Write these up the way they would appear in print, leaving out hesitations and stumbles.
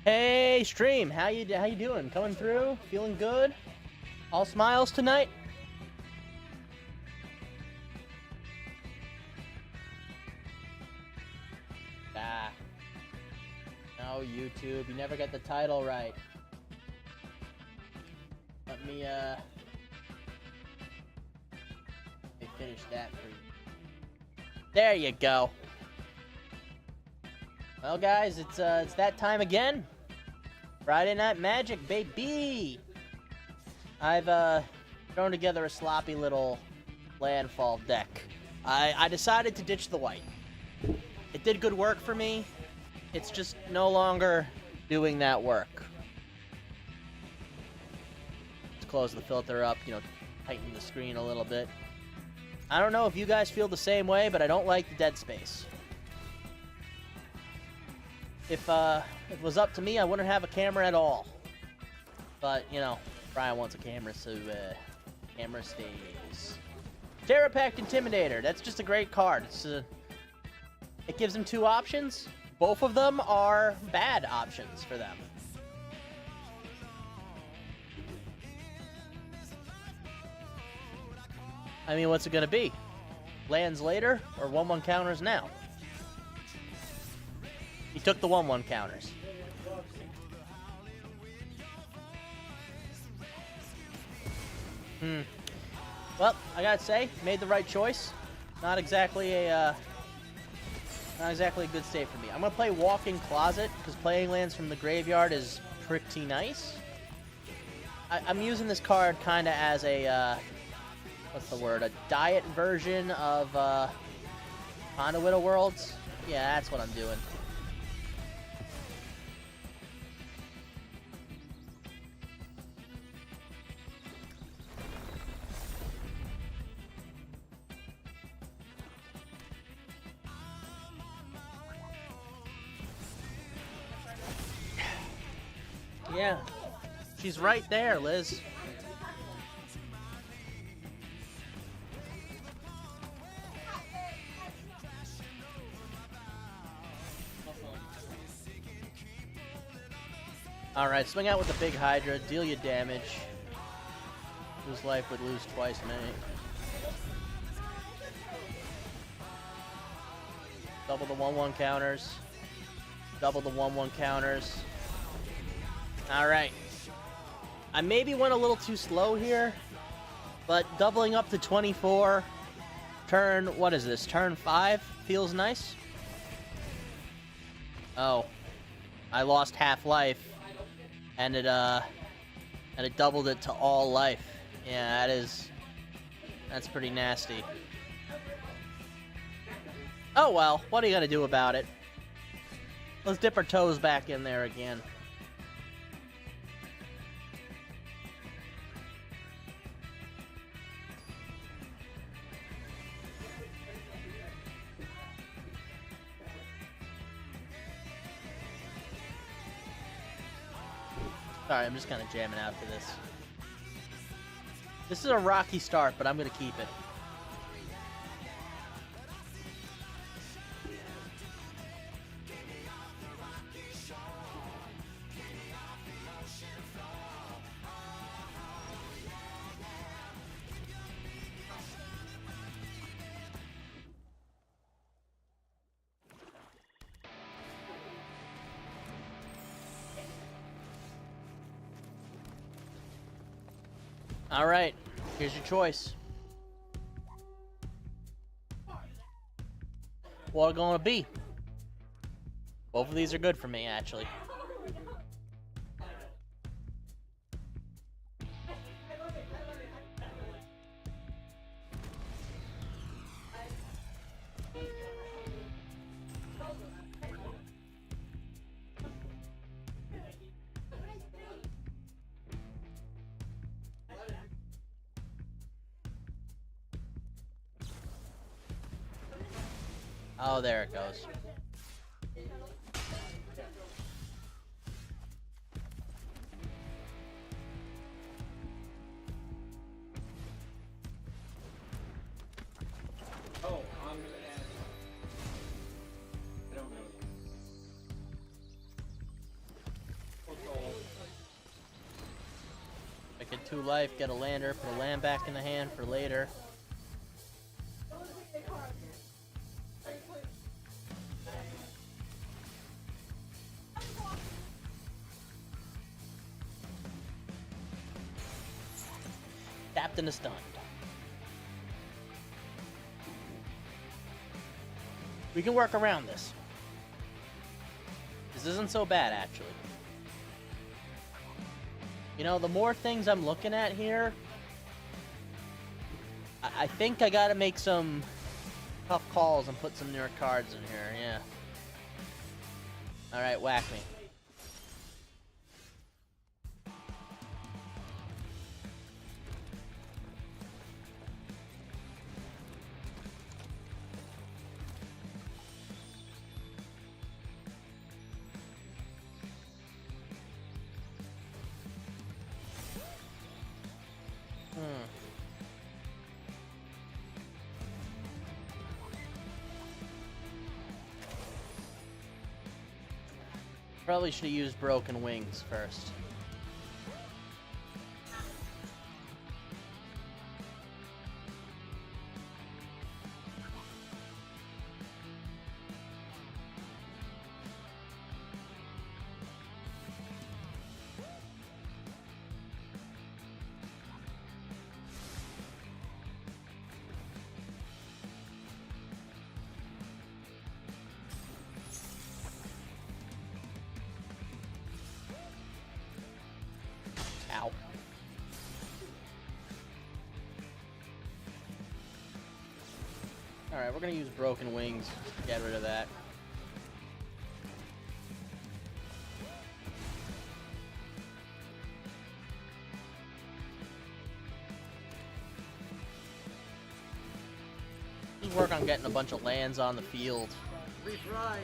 Hey, stream. How you doing? Coming through? Feeling good? All smiles tonight? Ah. No, YouTube. You never get the title right. Let me finish that for you. There you go. Well, guys, it's that time again. Friday Night Magic, baby! I've thrown together a sloppy little landfall deck. I decided to ditch the white. It did good work for me. It's just no longer doing that work. Let's close the filter up, tighten the screen a little bit. I don't know if you guys feel the same way, but I don't like the dead space. If it was up to me, I wouldn't have a camera at all. But, Brian wants a camera, so camera stays. Terra Pact Intimidator. That's just a great card. It gives them two options. Both of them are bad options for them. I mean, what's it going to be? Lands later or 1/1 counters now? He took the 1/1 counters. Well, I gotta say, made the right choice. Not exactly a good state for me. I'm gonna play Walk-in Closet because playing lands from the graveyard is pretty nice. I'm using this card kind of as a what's the word? A diet version of Conduit of Worlds. Yeah, that's what I'm doing. Yeah, she's right there, Liz. Alright, swing out with the big Hydra, deal you damage. Lose life would lose twice, mate. Double the 1/1 counters. Double the 1/1 counters. Alright. I maybe went a little too slow here, but doubling up to 24, what is this, turn 5? Feels nice. Oh. I lost half life, and it doubled it to all life. Yeah, that's pretty nasty. Oh well, what are you gonna do about it? Let's dip our toes back in there again. Sorry, I'm just kind of jamming out to this. This is a rocky start, but I'm going to keep it. Alright, here's your choice. What are it gonna be? Both of these are good for me, actually. Oh, there it goes. Oh, I'm gonna ask. I don't know. 2 life, get a lander, put a land back in the hand for later. Tapped and stunned. We can work around this. This isn't so bad, actually. You know, the more things I'm looking at here, I think I gotta make some tough calls and put some newer cards in here, yeah. Alright, whack me. Probably should have used Broken Wings first. Ow. Alright, we're gonna use Broken Wings to get rid of that. Just work on getting a bunch of lands on the field. 3 fries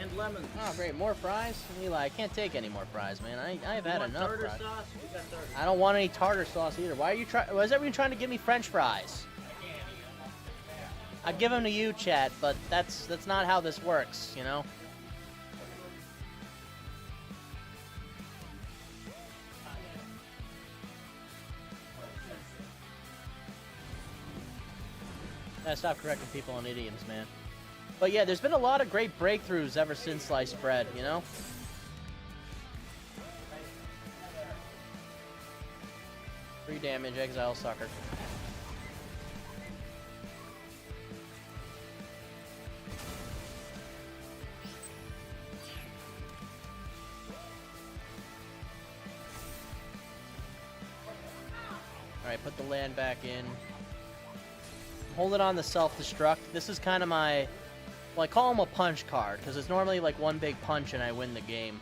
and lemons. Oh, great. More fries? Eli, I can't take any more fries, man. I've had enough tartar fries. sauce? We got tartar. I don't want any tartar sauce either. Why is everyone trying to give me French fries? I'd give them to you, chat, but that's not how this works, you know? Gotta stop correcting people on idioms, man. But yeah, there's been a lot of great breakthroughs ever since sliced bread, you know? Free damage, exile sucker. Alright, put the land back in. Hold it on the self-destruct. This is kind of my... Well, I call him a punch card, because it's normally like one big punch and I win the game.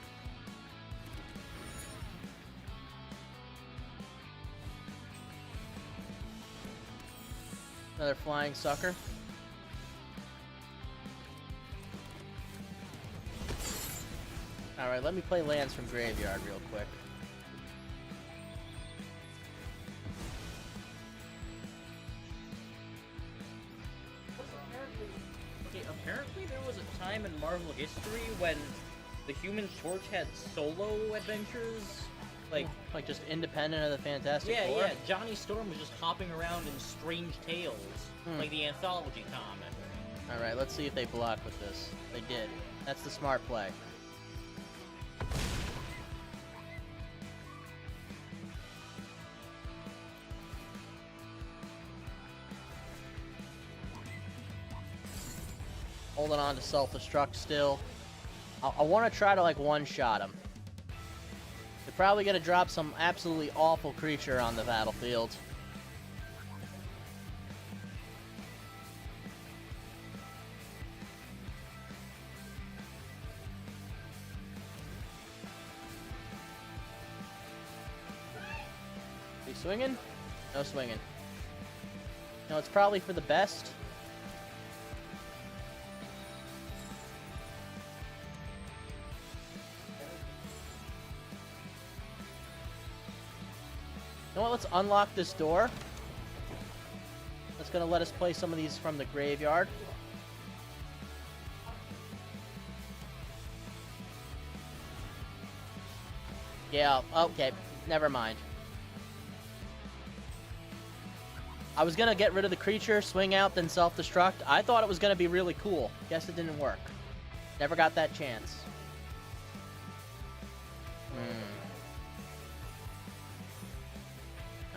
Another flying sucker. Alright, let me play lands from graveyard real quick. Apparently there was a time in Marvel history when the Human Torch had solo adventures. Like just independent of the Fantastic Four? Yeah, Johnny Storm was just hopping around in Strange Tales, like the anthology comic. Alright, let's see if they block with this. They did. That's the smart play. Holding on to self-destruct still. I want to try to, like, one-shot him. They're probably going to drop some absolutely awful creature on the battlefield. Is he swinging? No swinging. No, it's probably for the best. You know what, let's unlock this door. That's gonna let us play some of these from the graveyard. Yeah, okay, never mind. I was gonna get rid of the creature, swing out, then self-destruct. I thought it was gonna be really cool. Guess it didn't work. Never got that chance.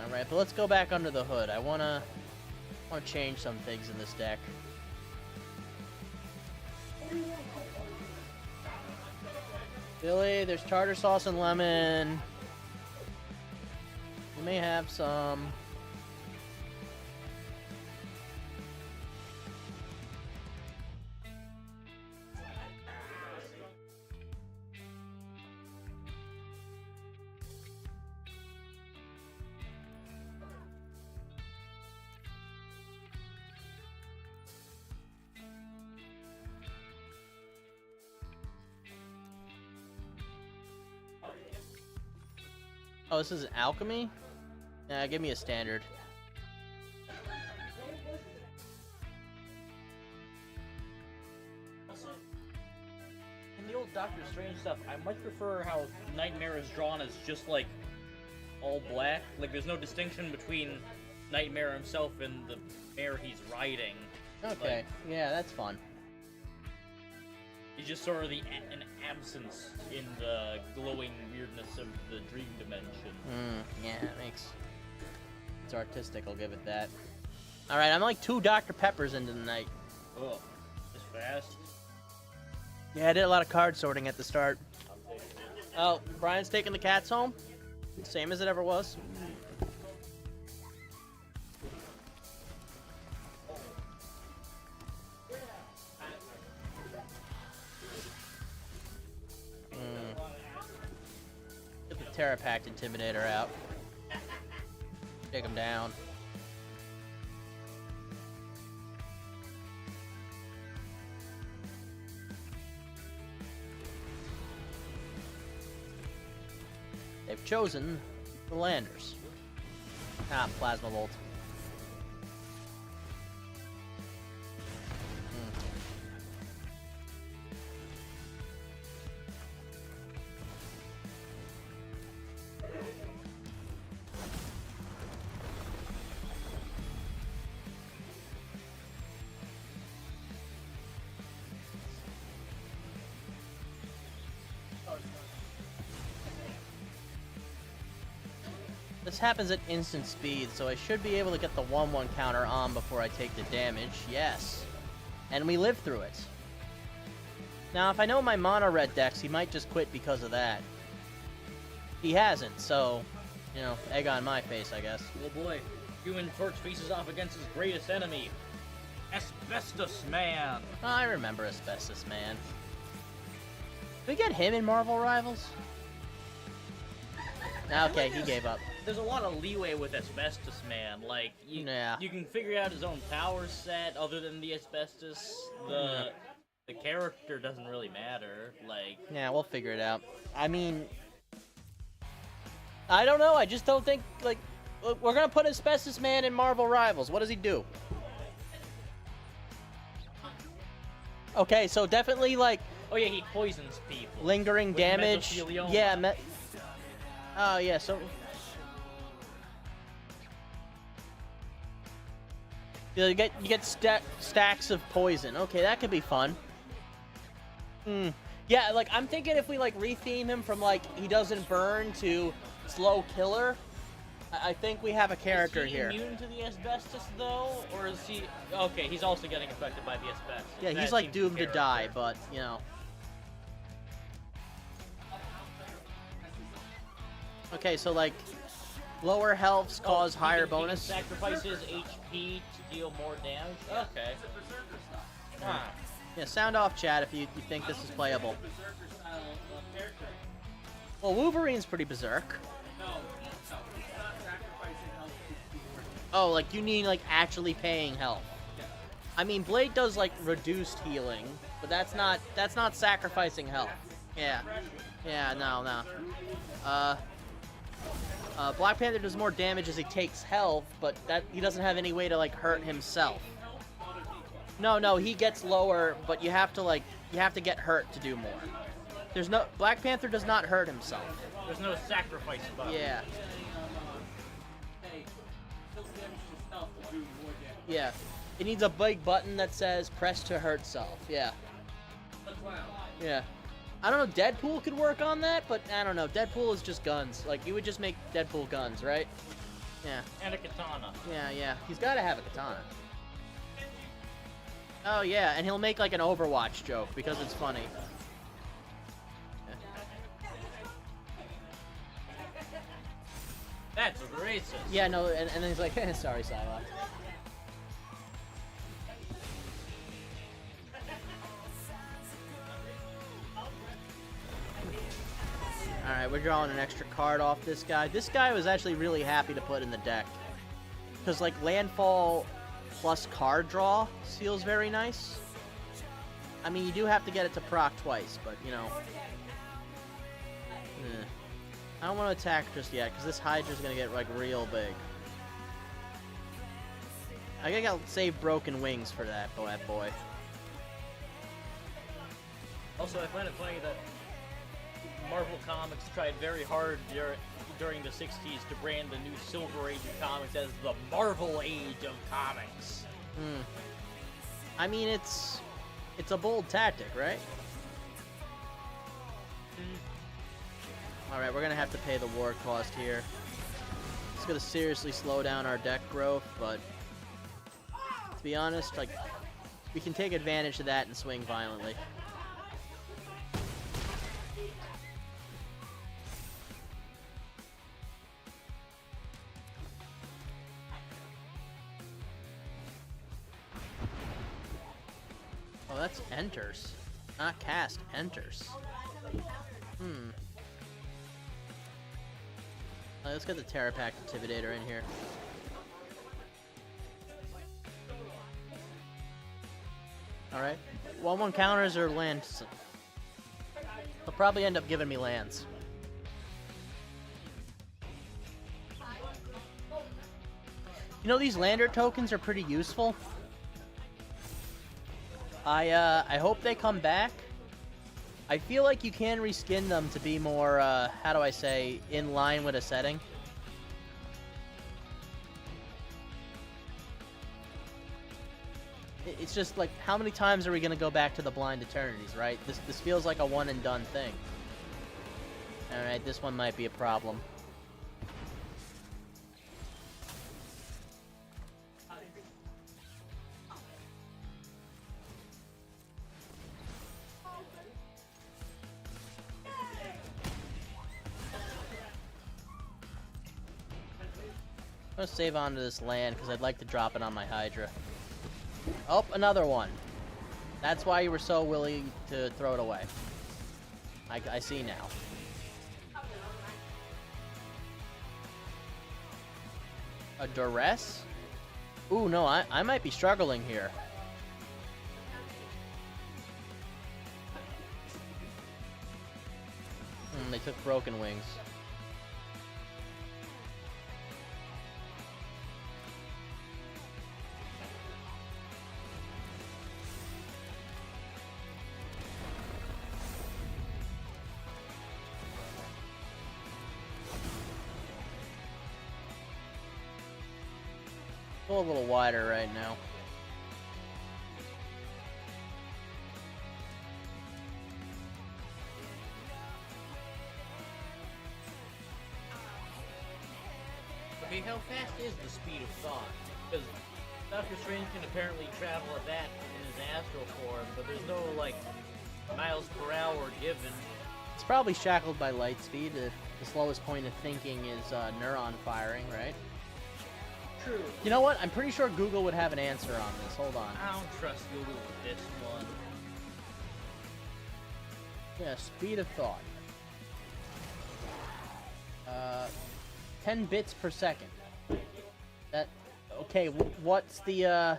Alright, but let's go back under the hood. I wanna change some things in this deck. Billy, there's tartar sauce and lemon. We may have some. Oh, this is an alchemy? Yeah, give me a standard. In the old Doctor Strange stuff, I much prefer how Nightmare is drawn as just like all black. Like there's no distinction between Nightmare himself and the mare he's riding. Okay, Like, yeah, that's fun. he's just sort of an absence in the glowing weirdness of the dream dimension. Yeah, it makes... It's artistic, I'll give it that. Alright, I'm like 2 Dr. Peppers into the night. Oh, this fast? Yeah, I did a lot of card sorting at the start. Oh, Brian's taking the cats home? Same as it ever was. Get the Terra Pact Intimidator out. Take him down. They've chosen the Landers. Ah, Plasma Bolt. This happens at instant speed, so I should be able to get the 1/1 counter on before I take the damage. Yes. And we live through it. Now, if I know my mono red decks, he might just quit because of that. He hasn't, so, you know, egg on my face, I guess. Oh boy, Human Torch faces off against his greatest enemy, Asbestos Man. Oh, I remember Asbestos Man. Did we get him in Marvel Rivals? Okay, he gave up. There's a lot of leeway with Asbestos Man. Like, you can figure out his own power set other than the asbestos. The character doesn't really matter. Like, yeah, we'll figure it out. I mean, I don't know. I just don't think, like, we're gonna put Asbestos Man in Marvel Rivals. What does he do? Okay, so definitely, like... oh yeah, he poisons people. Lingering with damage. mesothelioma. Yeah, oh, yeah, so... You get stacks of poison. Okay, that could be fun. Yeah, like, I'm thinking if we, like, retheme him from, like, he doesn't burn to slow killer, I think we have a character is he here. immune to the asbestos, though? Or is he... okay, he's also getting affected by the asbestos. Yeah, That he's, like, seems doomed to character. die, but, you know. Okay, so, like, lower healths cause he higher can bonus. sacrifice his HP to deal more damage? Okay. Ah. Yeah, sound off, chat, if you think this is playable. Well, Wolverine's pretty berserk. Oh, like, you need, like, actually paying health. I mean, Blade does, like, reduced healing, but that's not sacrificing health. Yeah. Yeah, no. Black Panther does more damage as he takes health, but that he doesn't have any way to, like, hurt himself. No, he gets lower, but you have to get hurt to do more. Black Panther does not hurt himself. There's no sacrifice button. Yeah. Yeah. It needs a big button that says press to hurt self. Yeah. Yeah. I don't know, Deadpool could work on that, but I don't know. Deadpool is just guns. Like, you would just make Deadpool guns, right? Yeah. And a katana. Yeah. He's got to have a katana. Oh, yeah, and he'll make, like, an Overwatch joke because it's funny. That's racist. Yeah, no, and then he's like, sorry, Psylocke. Alright, we're drawing an extra card off this guy. This guy was actually really happy to put in the deck. Because, like, landfall plus card draw feels very nice. I mean, you do have to get it to proc twice, but, you know. I don't want to attack just yet, because this Hydra's going to get, like, real big. I gotta save Broken Wings for that boy. Also, I find it funny that Marvel Comics tried very hard during the 60s to brand the new Silver Age of comics as the Marvel Age of comics. I mean, it's a bold tactic, right? Alright, we're gonna have to pay the war cost here. It's gonna seriously slow down our deck growth, but to be honest, like, we can take advantage of that and swing violently. Oh, that's enters. Not cast, enters. Let's get the Terrapack Intimidator in here. Alright. 1/1 counters or lands. They'll probably end up giving me lands. You know, these lander tokens are pretty useful. I hope they come back. I feel like you can reskin them to be more, how do I say, in line with a setting. It's just like, how many times are we gonna go back to the Blind Eternities, right? This feels like a one and done thing. Alright, this one might be a problem. I'm gonna save onto this land because I'd like to drop it on my Hydra. Oh, another one. That's why you were so willing to throw it away. I see now. A duress? Ooh, no, I might be struggling here. They took Broken Wings. Go a little wider right now. Okay, how fast is the speed of thought? Because Doctor Strange can apparently travel at that in his astral form, but there's no, like, miles per hour given. It's probably shackled by light speed. The slowest point of thinking is neuron firing, right? True. You know what? I'm pretty sure Google would have an answer on this. Hold on. I don't trust Google with this one. Yeah, speed of thought. 10 bits per second. That... Okay, what's the, I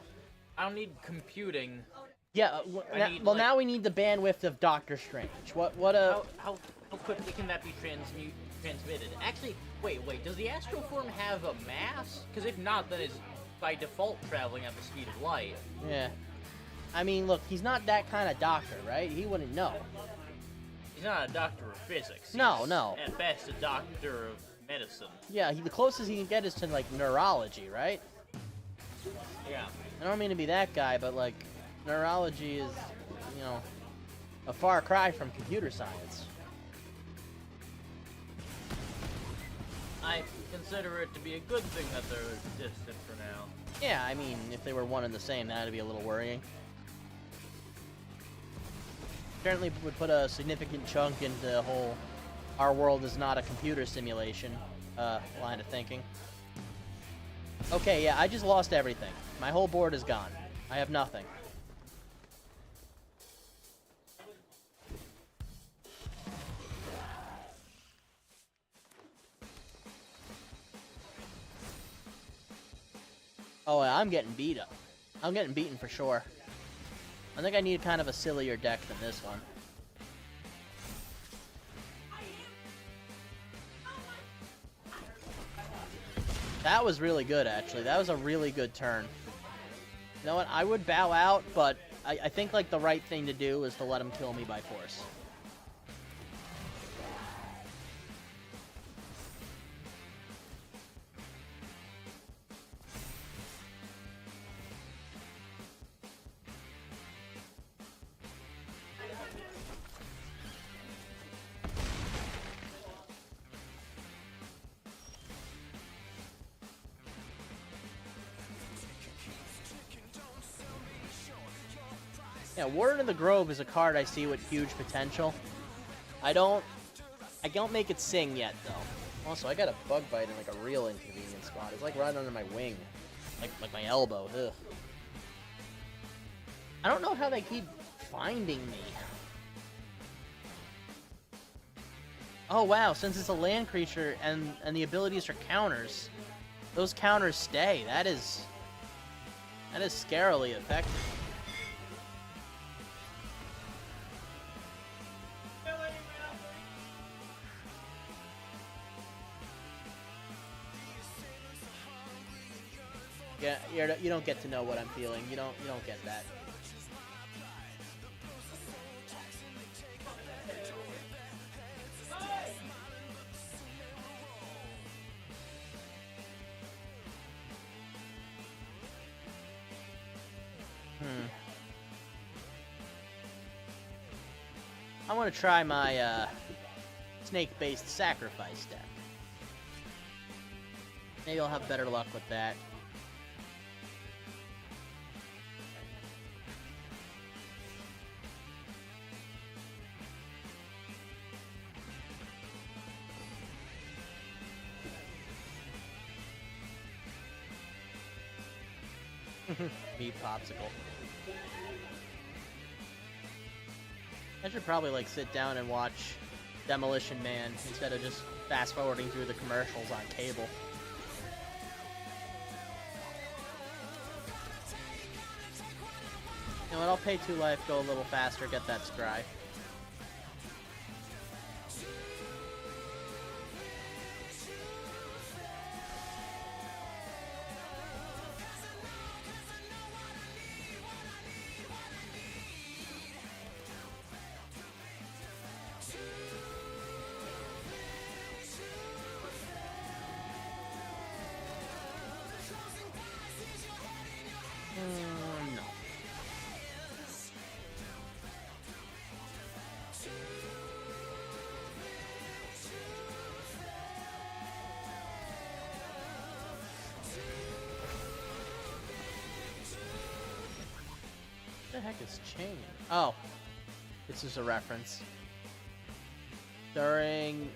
don't need computing. Yeah, now we need the bandwidth of Doctor Strange. How quickly can that be transmitted? Actually, wait, does the astral form have a mass? Because if not, then it's by default traveling at the speed of light. Yeah. I mean, look, he's not that kind of doctor, right? He wouldn't know. He's not a doctor of physics. No. He's at best a doctor of medicine. Yeah, the closest he can get is to, like, neurology, right? Yeah. I don't mean to be that guy, but like, neurology is, you know, a far cry from computer science. I consider it to be a good thing that they're distant for now. Yeah, I mean, if they were one and the same, that'd be a little worrying. Certainly would put a significant chunk into the whole "our world is not a computer simulation" line of thinking. Okay, yeah, I just lost everything. My whole board is gone. I have nothing. Oh, yeah, I'm getting beat up. I'm getting beaten for sure. I think I need kind of a sillier deck than this one. That was really good, actually. That was a really good turn. You know what? I would bow out, but I think like the right thing to do is to let him kill me by force. Yeah, Warden of the Grove is a card I see with huge potential. I don't make it sing yet, though. Also, I got a bug bite in like a real inconvenient spot. It's like right under my wing. Like my elbow. Ugh. I don't know how they keep finding me. Oh wow, since it's a land creature and the abilities are counters, those counters stay. That is scarily effective. Yeah, you don't get to know what I'm feeling. You don't get that. I want to try my snake-based sacrifice deck. Maybe I'll have better luck with that. Meat popsicle. I should probably like sit down and watch Demolition Man instead of just fast forwarding through the commercials on cable. You know what, I'll pay 2 life, go a little faster, get that scry. No. What the heck is chain? Oh. This is a reference. During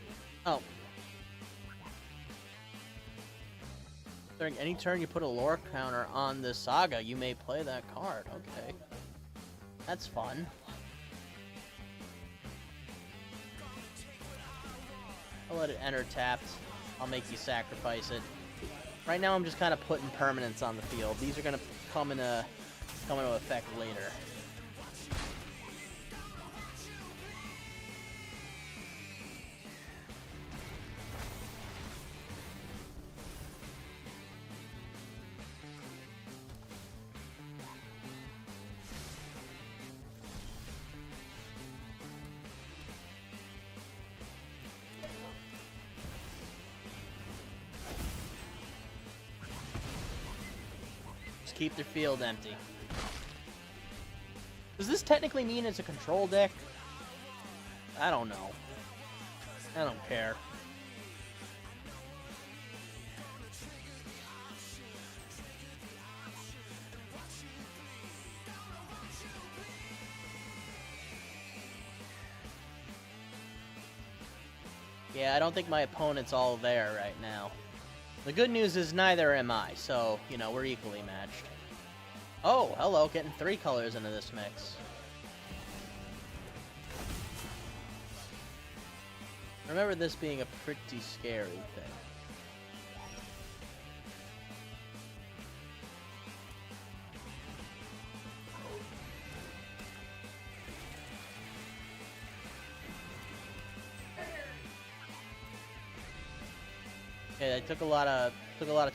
any turn you put a lore counter on the saga, you may play that card. Okay. That's fun. I'll let it enter tapped. I'll make you sacrifice it. Right now I'm just kind of putting permanents on the field. These are going to come into effect later. keep their field empty. Does this technically mean it's a control deck? I don't know. I don't care. Yeah, I don't think my opponent's all there right now. The good news is neither am I, so, you know, we're equally matched. Oh, hello, getting 3 colors into this mix. Remember this being a pretty scary thing. Okay, I took a lot of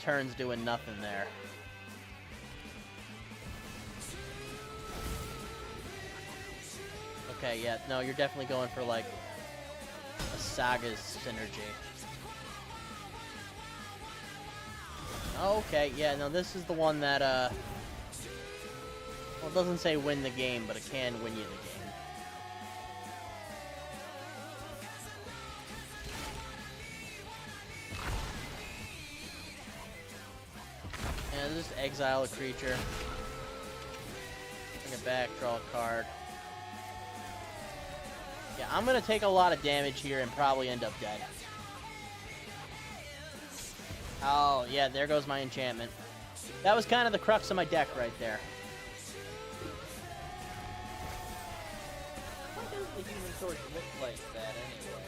turns doing nothing there. Okay, yeah, no, you're definitely going for like a Saga's synergy. Okay, yeah, no, this is the one that well, it doesn't say win the game, but it can win you the game. And just exile a creature. Bring it back, draw a card. Yeah, I'm gonna take a lot of damage here and probably end up dead. Oh, yeah, there goes my enchantment. That was kind of the crux of my deck right there. Why does the Human Torch look like that anyway?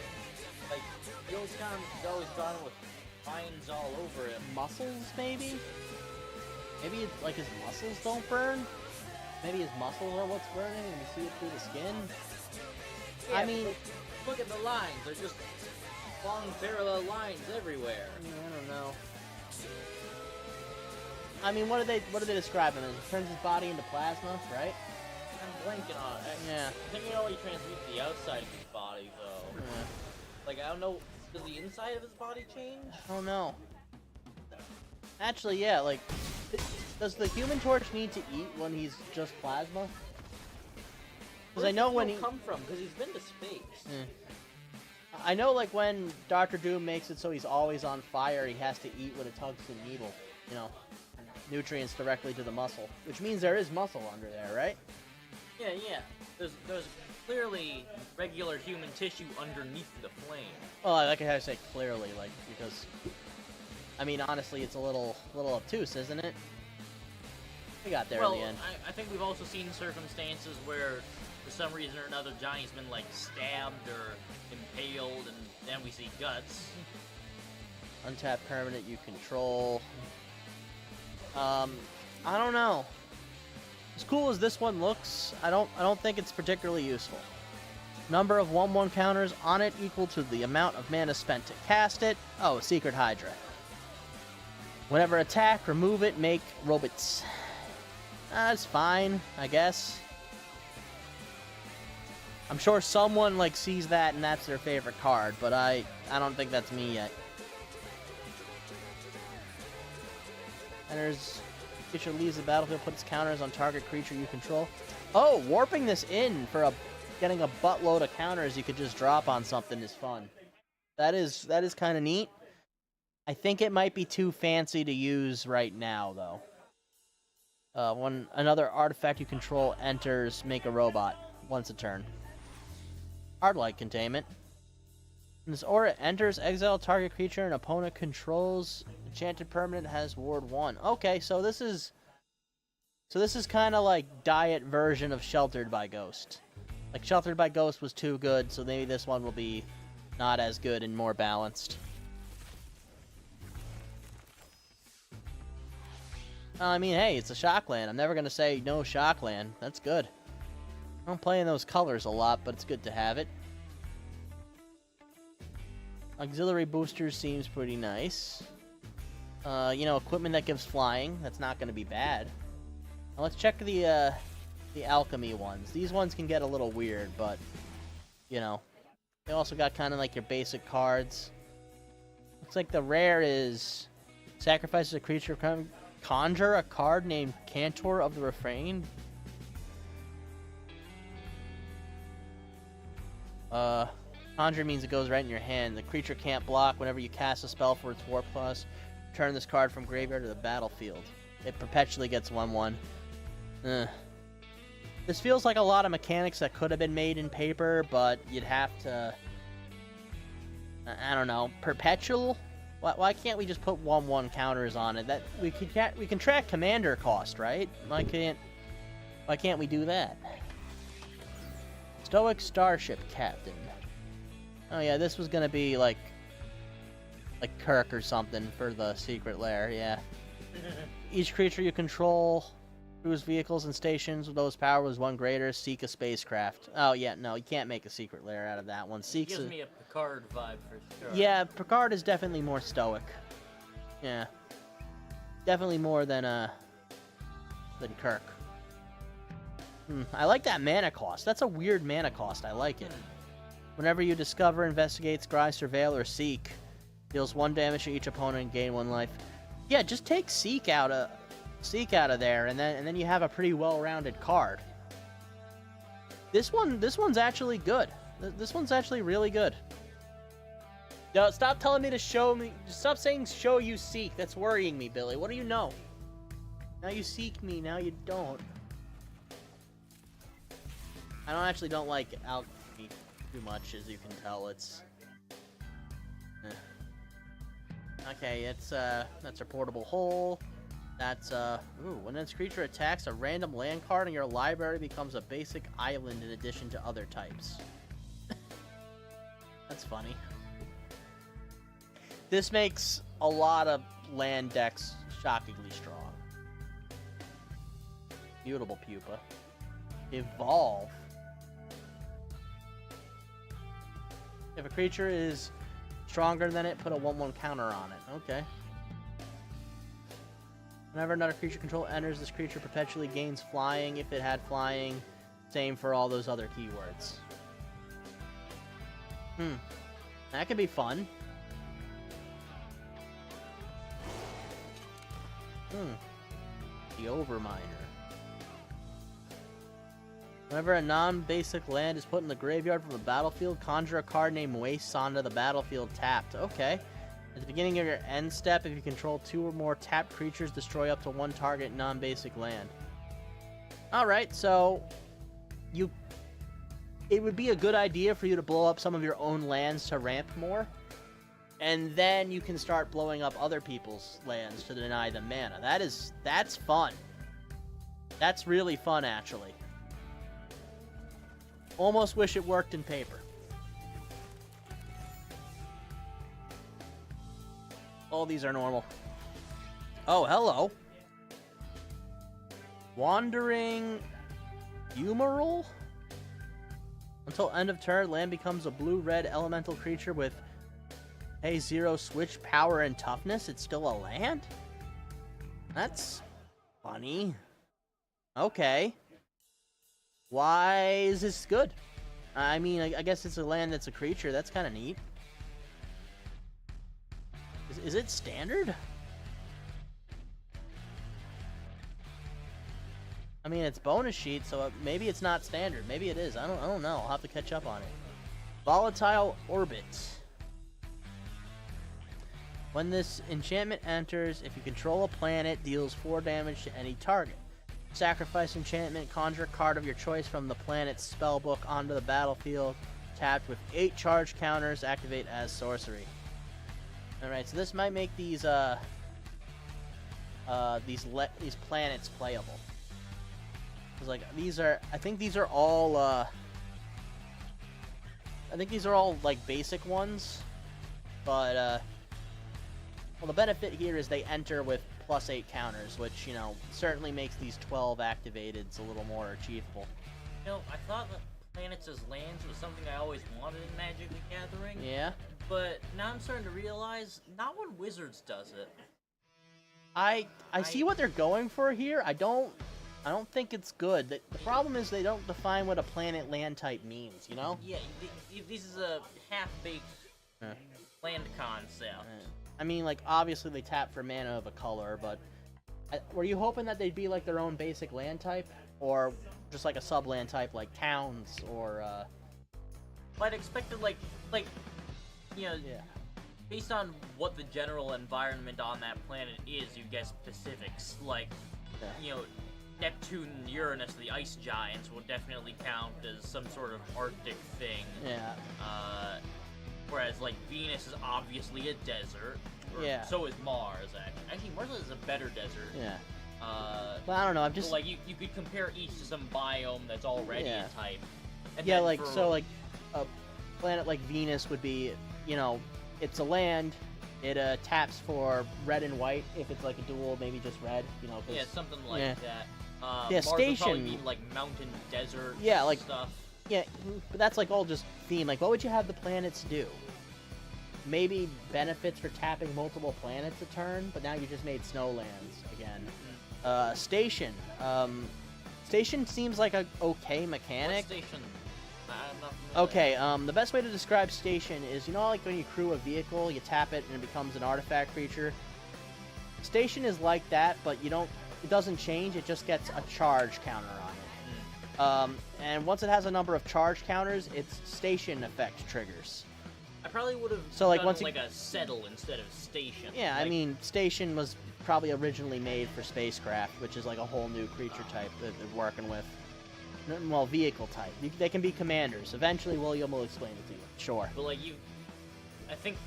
Like, the old Tom is always drawn with vines all over him. Muscles, maybe? Maybe it's like his muscles don't burn? Maybe his muscles are what's burning and you see it through the skin? Yeah, I mean... look at the lines. They're just long parallel lines everywhere. I don't know. I mean, what do they describe him as? He turns his body into plasma, right? I'm blanking on it. Yeah. I think he only transmutes the outside of his body, though. Yeah. Like, I don't know, does the inside of his body change? I don't know. Actually, yeah, like, does the Human Torch need to eat when he's just plasma? Because I know when he... come from? Because he's been to space. I know, like, when Dr. Doom makes it so he's always on fire, he has to eat with a tungsten needle. You know, nutrients directly to the muscle. Which means there is muscle under there, right? Yeah, yeah. There's clearly regular human tissue underneath the flame. Well, I like how I say clearly, like, because... I mean, honestly, it's a little obtuse, isn't it? We got there in the end. I think we've also seen circumstances where, for some reason or another, Johnny's been, like, stabbed or impaled, and then we see guts. Untap permanent you control. I don't know. As cool as this one looks, I don't think it's particularly useful. Number of 1/1 counters on it equal to the amount of mana spent to cast it. Oh, Secret Hydra. Whenever attack, remove it, make robots. That's fine, I guess. I'm sure someone, like, sees that and that's their favorite card, but I don't think that's me yet. Enters, creature leaves the battlefield, puts counters on target creature you control. Oh, warping this in for getting a buttload of counters you could just drop on something is fun. That is kind of neat. I think it might be too fancy to use right now, though. When another artifact you control enters, make a robot once a turn. Hardlight containment. When this aura enters, exile target creature an opponent controls. Enchanted permanent has ward 1. Okay, so this is kind of like diet version of Sheltered by Ghost. Like, Sheltered by Ghost was too good, so maybe this one will be not as good and more balanced. I mean, hey, it's a Shockland. I'm never going to say no Shockland. That's good. I don't play in those colors a lot, but it's good to have it. Auxiliary boosters seems pretty nice. You know, equipment that gives flying. That's not going to be bad. Now let's check the alchemy ones. These ones can get a little weird, but, you know. They also got kind of like your basic cards. Looks like the rare is sacrifices a creature conjure a card named Cantor of the Refrain. Conjure means it goes right in your hand. The creature can't block whenever you cast a spell for its War Plus. Return this card from graveyard to the battlefield. It perpetually gets 1/1. This feels like a lot of mechanics that could have been made in paper, but you'd have to... I don't know. Perpetual? Why can't we just put 1/1 counters on it? That we can track commander cost, right? Why can't we do that? Stoic Starship Captain. Oh yeah, this was gonna be like Kirk or something for the secret lair. Yeah. Each creature you control, whose vehicles and stations with those powers 1 greater, seek a spacecraft. Oh yeah, no, you can't make a secret lair out of that one. It gives me a Picard vibe for sure. Yeah, Picard is definitely more stoic. Yeah, definitely more than Kirk. I like that mana cost. That's a weird mana cost. I like it. Whenever you discover, investigate, scry, surveil, or seek, deals 1 damage to each opponent and gain 1 life. Yeah, just take seek out of there, and then you have a pretty well-rounded card. This one's actually good. This one's actually really good. No, stop telling me to show me. Stop saying show you seek. That's worrying me, Billy. What do you know? Now you seek me. Now you don't. I don't like alchemy too much, as you can tell. It's okay. It's that's a portable hole. That's when this creature attacks, a random land card in your library becomes a basic island in addition to other types. That's funny. This makes a lot of land decks shockingly strong. Mutable Pupa. Evolve. If a creature is stronger than it, put a 1/1 counter on it. Okay. Whenever another creature control enters, this creature perpetually gains flying if it had flying. Same for all those other keywords. That could be fun. The Overminer. Whenever a non-basic land is put in the graveyard from the battlefield, conjure a card named Waste onto the battlefield tapped. Okay. At the beginning of your end step, if you control 2 or more tapped creatures, destroy up to 1 target non-basic land. Alright, so it would be a good idea for you to blow up some of your own lands to ramp more, and then you can start blowing up other people's lands to deny them mana. That's fun. That's really fun, actually. Almost wish it worked in paper. All these are normal. Oh, hello. Wandering Fumarole? Until end of turn, land becomes a blue-red elemental creature with pay 0 switch power and toughness. It's still a land? That's funny. Okay. Why is this good? I mean, I guess it's a land that's a creature. That's kind of neat. Is it standard? I mean, it's bonus sheet, so maybe it's not standard. Maybe it is. I don't know. I'll have to catch up on it. Volatile Orbit. When this enchantment enters, if you control a planet, deals 4 damage to any target. Sacrifice enchantment, conjure a card of your choice from the planet's spellbook onto the battlefield, tapped with 8 charge counters, activate as sorcery. Alright, so this might make these planets playable. Cause like I think these are all like basic ones, but well, the benefit here is they enter with +8 counters, which, you know, certainly makes these 12 activateds a little more achievable. You know, I thought that planets as lands was something I always wanted in Magic the Gathering. Yeah. But now I'm starting to realize, not when Wizards does it. I see what they're going for here. I don't think it's good. The problem is they don't define what a planet land type means, you know? Yeah, this is a half-baked land concept. I mean, like, obviously they tap for mana of a color, but Were you hoping that they'd be like their own basic land type, or just like a sub-land type like towns or? I'd expected like you know, Yeah. based on what the general environment on that planet is, you get specifics like Yeah. you know. Neptune and Uranus, the ice giants, will definitely count as some sort of Arctic thing. Yeah. Whereas, like, Venus is obviously a desert. Yeah. So is Mars, actually. Actually, Mars is a better desert. Yeah. Uh, Well, I don't know. I'm just so, like, you could compare each to some biome that's already Yeah. a type. And yeah, then like for, so like a planet like Venus would be, you know, it's a land. It taps for red and white if it's like a dual, maybe just red. You know. 'Cause- Yeah, something like yeah. that. Yeah, Mars would probably station- be, like, mountain desert Yeah, like- stuff. Yeah, but that's like all just theme. Like, what would you have the planets do? Maybe benefits for tapping multiple planets a turn, but now you just made snowlands again. Station. Station seems like a okay What mechanic. station? I'm not familiar. Okay, the best way to describe station is, you know, like when you crew a vehicle, you tap it and it becomes an artifact creature. Station is like that, but it doesn't change. It just gets a charge counter on it. And once it has a number of charge counters, its station effect triggers. I probably would have So, like, done once you- like a settle instead of station. Yeah, I Like, mean, station was probably originally made for spacecraft, which is like a whole new creature type that they're working with. Well, vehicle type. They can be commanders. Eventually, William will explain it to you. Sure. But like I think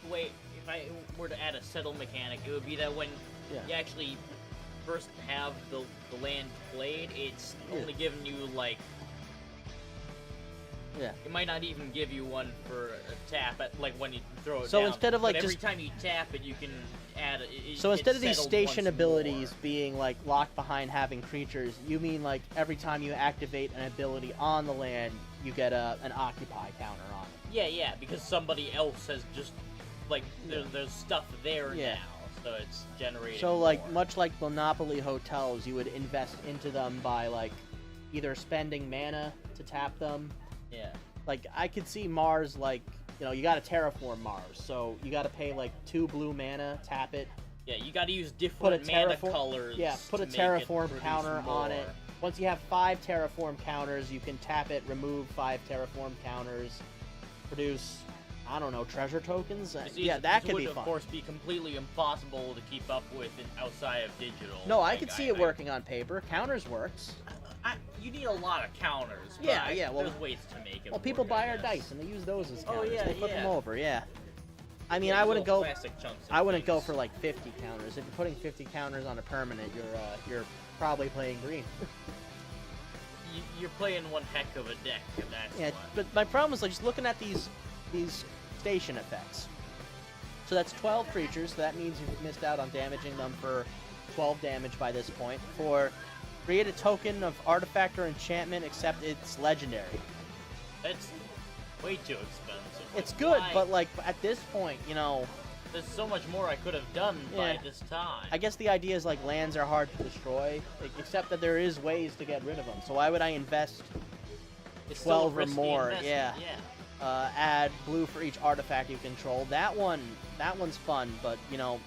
the way if I were to add a settle mechanic, it would be that when Yeah. you actually first have the land played, it's Yeah. only giving you like Yeah. it might not even give you one for a tap at like when you throw it So down. instead of, like, but every just- time you tap it, you can add it. So instead of these settled station once abilities more. being like locked behind having creatures, you mean like every time you activate an ability on the land, you get an occupy counter on it. Yeah, because somebody else has just like there's stuff there Yeah. now, so it's generating. So like more. much like Monopoly hotels, you would invest into them by like either spending mana to tap them. Yeah. Like I could see Mars like, you know, you got to terraform Mars, so you got to pay like 2 blue mana, tap it, Yeah, you got to use put a different mana terraform, colors. yeah, put to a make terraform it produce counter on it. more. Once you have 5 terraform counters, you can tap it, remove 5 terraform counters, produce, I don't know, treasure tokens. This Yeah, is- that this could would be of fun. course be completely impossible to keep up with outside of digital. No, I Like, could see it working on paper. Counters works. You need a lot of counters. But Yeah, yeah, well- there's ways to make it. Well, people work, buy I our guess. dice and they use those as Oh, counters. yeah, They flip them yeah. over. Yeah. I mean, Yeah, I these wouldn't little go. plastic chunks of I wouldn't go things. for like 50 counters. If you're putting 50 counters on a permanent, you're probably playing green. You're playing one heck of a deck, and that's Yeah, what. but my problem is like just looking at these station effects. So that's 12 creatures. So that means you've missed out on damaging them for 12 damage by this point. For create a token of artifact or enchantment, except it's legendary. That's way too expensive. It's Like, good, why? but like at this point, you know, There's so much more I could have done by Yeah. this time. I guess the idea is like lands are hard to destroy, like, except that there is ways to get rid of them. So why would I invest It's still a 12 or risky more? investment, Yeah. Add blue for each artifact you control. That one's fun, but you know,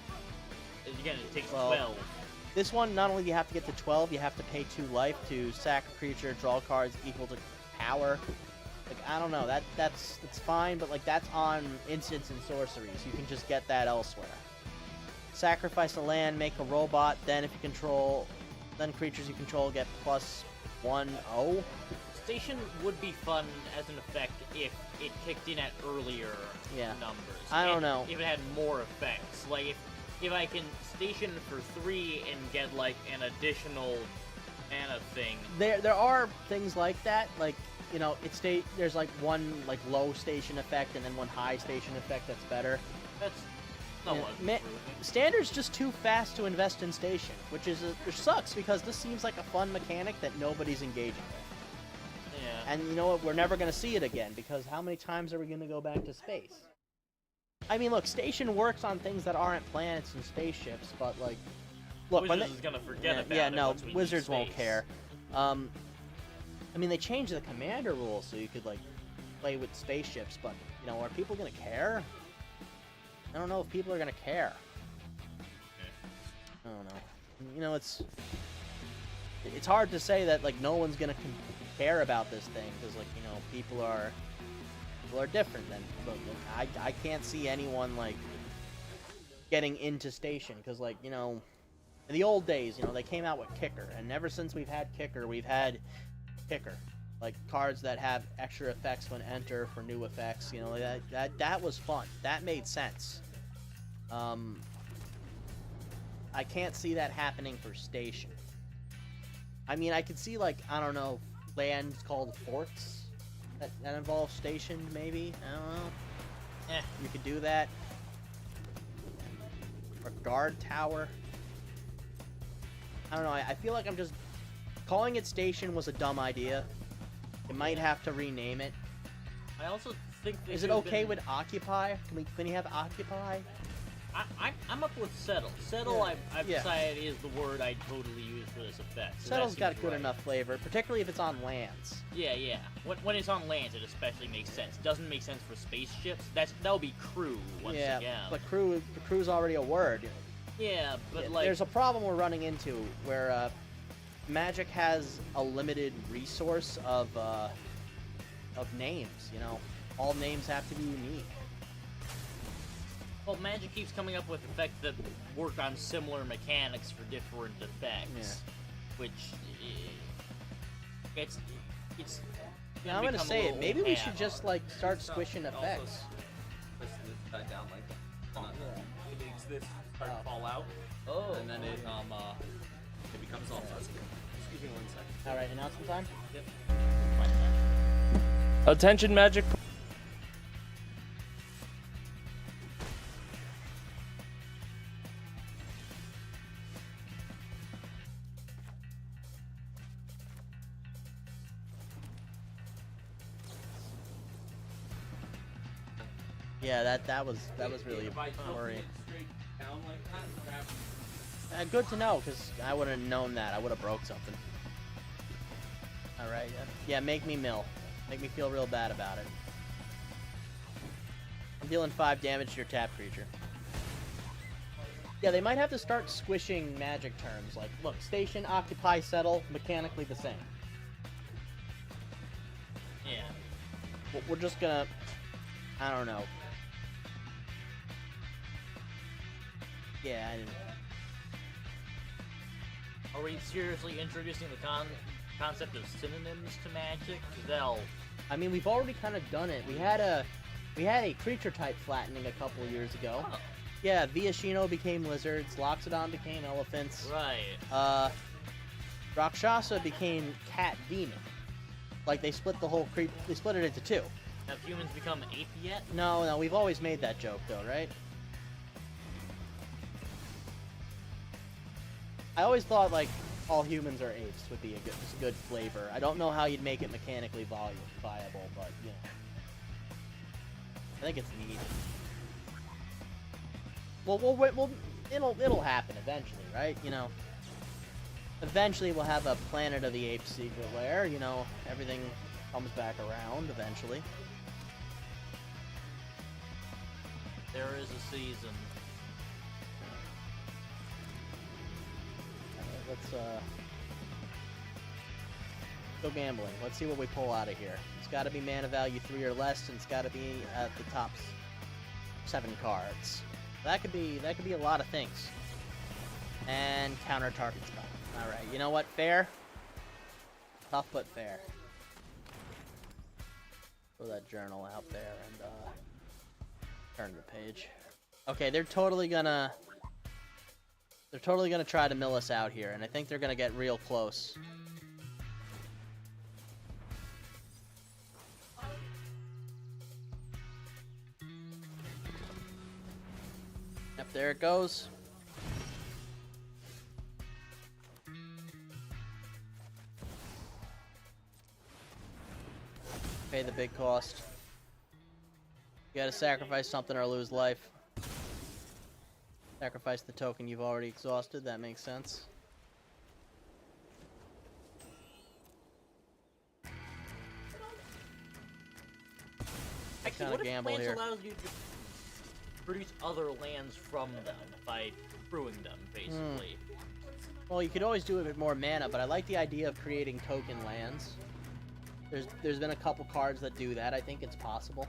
Again, it takes Well, 12. this one not only do you have to get to 12, you have to pay 2 life to sack a creature, draw cards equal to power. Like I don't know, that's fine, but like that's on instants and sorceries. You can just get that elsewhere. Sacrifice a land, make a robot, then then creatures you control get +1/0. Station would be fun as an effect if it kicked in at earlier Yeah. numbers. I don't And know. If it had more effects. Like, if I can station for 3 and get, like, an additional mana thing. There are things like that, like, you know, there's like one like low station effect and then one high station effect that's better. That's not Yeah, what ma- Standard's just too fast to invest in station, which sucks because this seems like a fun mechanic that nobody's engaging with. Yeah. And you know what? We're never going to see it again because how many times are we going to go back to space? I mean, look, station works on things that aren't planets and spaceships, but like, look, when Wizards is gonna forget about yeah, it no, once we leave Wizards won't space. care. I mean, they changed the commander rules so you could like play with spaceships, but you know, are people gonna care? I don't know if people are gonna care. I don't know. You know, it's hard to say that like no one's gonna care about this thing because like, you know, people are different than. But I can't see anyone like getting into Station because like, you know, in the old days, you know, they came out with Kicker, and ever since we've had Kicker, we've had Kicker. Like cards that have extra effects when enter for new effects, you know, that was fun. That made sense. I can't see that happening for Station. I mean, I could see like, I don't know, lands called forts that involve Station, maybe. I don't know. You could do that. Or guard tower. I don't know. I feel like I'm just calling it Station was a dumb idea. It might have to rename it. I also think is it okay with Occupy? Can you have Occupy? I'm up with Settle. Settle, Yeah. I've decided is the word I totally use for this effect. So Settle's got good right. enough flavor, particularly if it's on lands. Yeah. When it's on lands, it especially makes sense. Doesn't make sense for spaceships. That'll be crew once again. But crew's already a word. Yeah, but Yeah, like there's a problem we're running into where Magic has a limited resource of names. You know, all names have to be unique. well, Magic keeps coming up with effects that work on similar mechanics for different effects, which it's. Yeah, I'm gonna say it. Maybe we should just like start squishing effects. This died down like it makes this start to Oh. fall out. Oh. And then it becomes all fuzzy. Excuse me 1 second. All right, announcement time. Yep. Attention Magic. Yeah, that was really If I tilt worrying. it straight down like that, perhaps Good to know, because I wouldn't have known that. I would have broke something. Alright, yeah, make me mill. Make me feel real bad about it. I'm dealing 5 damage to your tap creature. Yeah, they might have to start squishing Magic terms. Like, look, Station, Occupy, Settle, mechanically the same. Yeah. We're just gonna... I don't know. Yeah, I didn't... Are we seriously introducing the concept of synonyms to Magic? 'Cause that'll. I mean, we've already kind of done it. We had a creature type flattening a couple years ago. Oh, Yeah, Viashino became lizards, Loxodon became elephants. right. Rakshasa became cat demon. Like they split the whole they split it into 2. Have humans become ape yet? No, we've always made that joke though, right? I always thought like all humans are apes would be just a good flavor. I don't know how you'd make it mechanically viable, but you know. I think it's neat. Well, it'll happen eventually, right? You know, eventually we'll have a Planet of the Apes secret lair. You know, everything comes back around eventually. There is a season. Let's go gambling. Let's see what we pull out of here. It's got to be mana value 3 or less, and it's got to be at the top 7 cards. That could be a lot of things. And counter target spell. All right, you know what? Fair. Tough but fair. Throw that journal out there and turn the page. Okay, they're totally gonna try to mill us out here, and I think they're gonna get real close. Yep, there it goes. Pay the big cost. You gotta sacrifice something or lose life. Sacrifice the token you've already exhausted, that makes sense. Actually, Kinda what if gamble plants here. allows you to produce other lands from them by brewing them, basically? Well, you could always do it with more mana, but I like the idea of creating token lands. There's been a couple cards that do that. I think it's possible.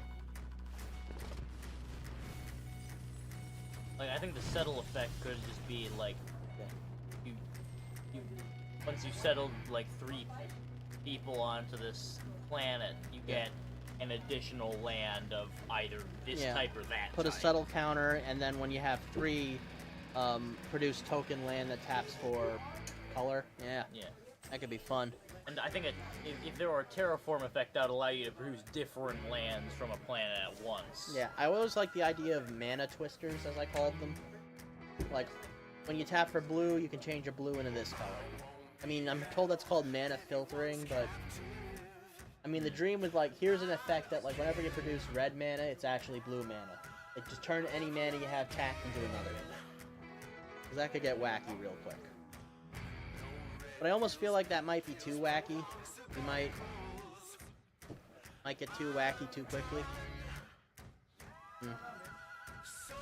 Like, I think the settle effect could just be like, you once you settled like 3 people onto this planet, you get an additional land of either this type or that Put type. a settle counter, and then when you have 3, produce token land that taps for color. Yeah, that could be fun. And I think if there were a terraform effect, that would allow you to produce different lands from a planet at once. Yeah, I always like the idea of mana twisters, as I called them. Like, when you tap for blue, you can change your blue into this color. I mean, I'm told that's called mana filtering, but... I mean, the dream was like, here's an effect that, like, whenever you produce red mana, it's actually blue mana. Like, just turn any mana you have tapped into another. Because that could get wacky real quick. But I almost feel like that might be too wacky. We might get too wacky too quickly. I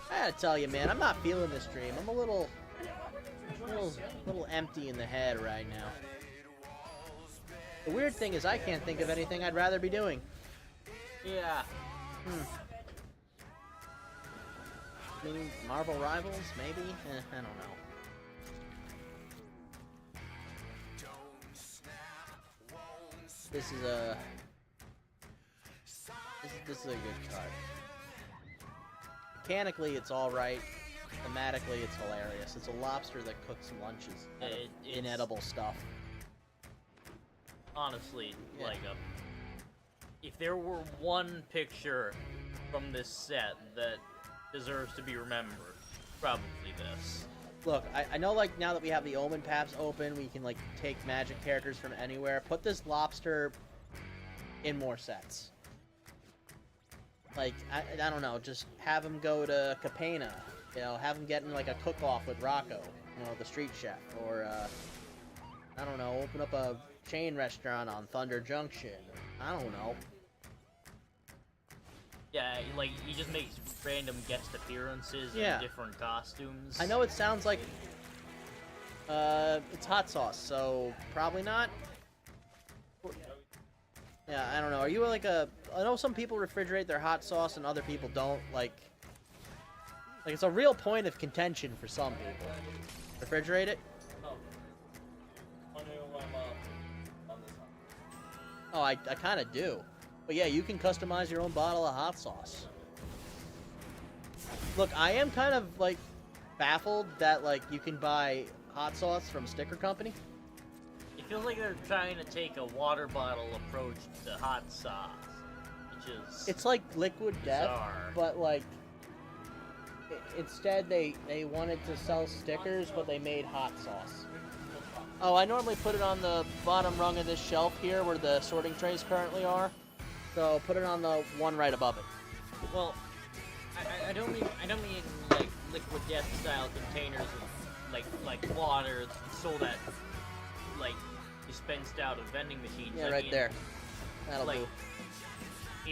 gotta tell you, man, I'm not feeling this dream. I'm a little empty in the head right now. The weird thing is I can't think of anything I'd rather be doing. Yeah. I mean, Marvel Rivals, maybe? I don't know. This is a good card. Mechanically, it's all right. Thematically, it's hilarious. It's a lobster that cooks lunches out of inedible stuff. Honestly, like, if there were one picture from this set that deserves to be remembered, probably this. Look, I know, like, now that we have the Omen Paths open, we can, like, take Magic characters from anywhere. Put this lobster in more sets. Like, I don't know, just have him go to Capena. You know, have him get in, like, a cook-off with Rocco, you know, the street chef. Or, I don't know, open up a chain restaurant on Thunder Junction. I don't know. Yeah, like, he just makes random guest appearances in different costumes. I know it sounds like, it's hot sauce, so probably not. Yeah, I don't know. Are you like I know some people refrigerate their hot sauce and other people don't. Like it's a real point of contention for some people. Refrigerate it? Oh, I kind of do. But yeah, you can customize your own bottle of hot sauce. Look, I am kind of, like, baffled that, like, you can buy hot sauce from Sticker Company. It feels like they're trying to take a water bottle approach to hot sauce, which is... It's like Liquid Death, but, like, instead they wanted to sell stickers, but they made hot sauce. Oh, I normally put it on the bottom rung of this shelf here, where the sorting trays currently are. So put it on the one right above it. Well, I don't mean like Liquid Death style containers of like water sold at like dispensed out of vending machines. Yeah, right there. That'll like, do.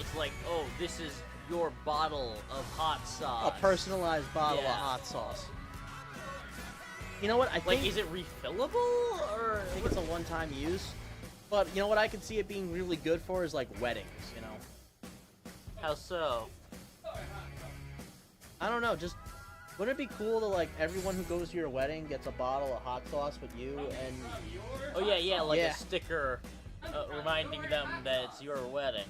It's like, oh, this is your bottle of hot sauce. A personalized bottle of hot sauce. You know what? I think, is it refillable or? I think it's a one-time use. But you know what I could see it being really good for is like weddings, you know. How so? I don't know, just wouldn't it be cool to like everyone who goes to your wedding gets a bottle of hot sauce with you and oh yeah, like a sticker reminding them that it's your wedding.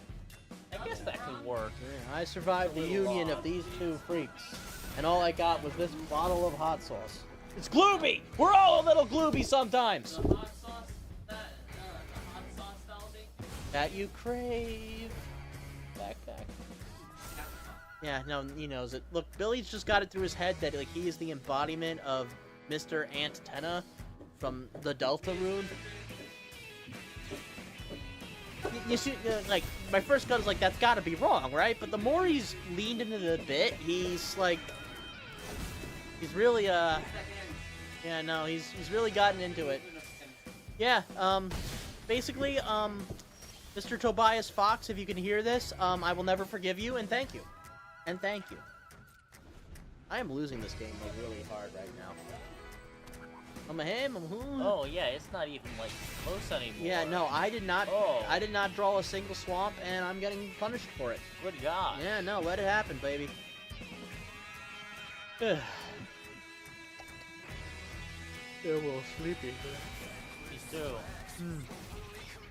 I guess that could work. Yeah, I survived the union of these two freaks, and all I got was this bottle of hot sauce. It's glooby! We're all a little glooby sometimes! That you crave. Backpack. Yeah, no, he knows it. Look, Billy's just got it through his head that like he is the embodiment of Mr. Antenna from the Delta Rune. You see, like, my first gut is like, that's gotta be wrong, right? But the more he's leaned into the bit, he's like, he's really, yeah, no, he's really gotten into it. Yeah, basically, Mr. Tobias Fox, if you can hear this, I will never forgive you, and thank you. And thank you. I am losing this game, like, really hard right now. I'm a him. I'm who? Oh yeah, it's not even like close anymore. Yeah, no, I did not. Oh. I did not draw a single swamp, and I'm getting punished for it. Good God. Yeah, no, let it happen, baby. Yeah, a little sleepy. Me too.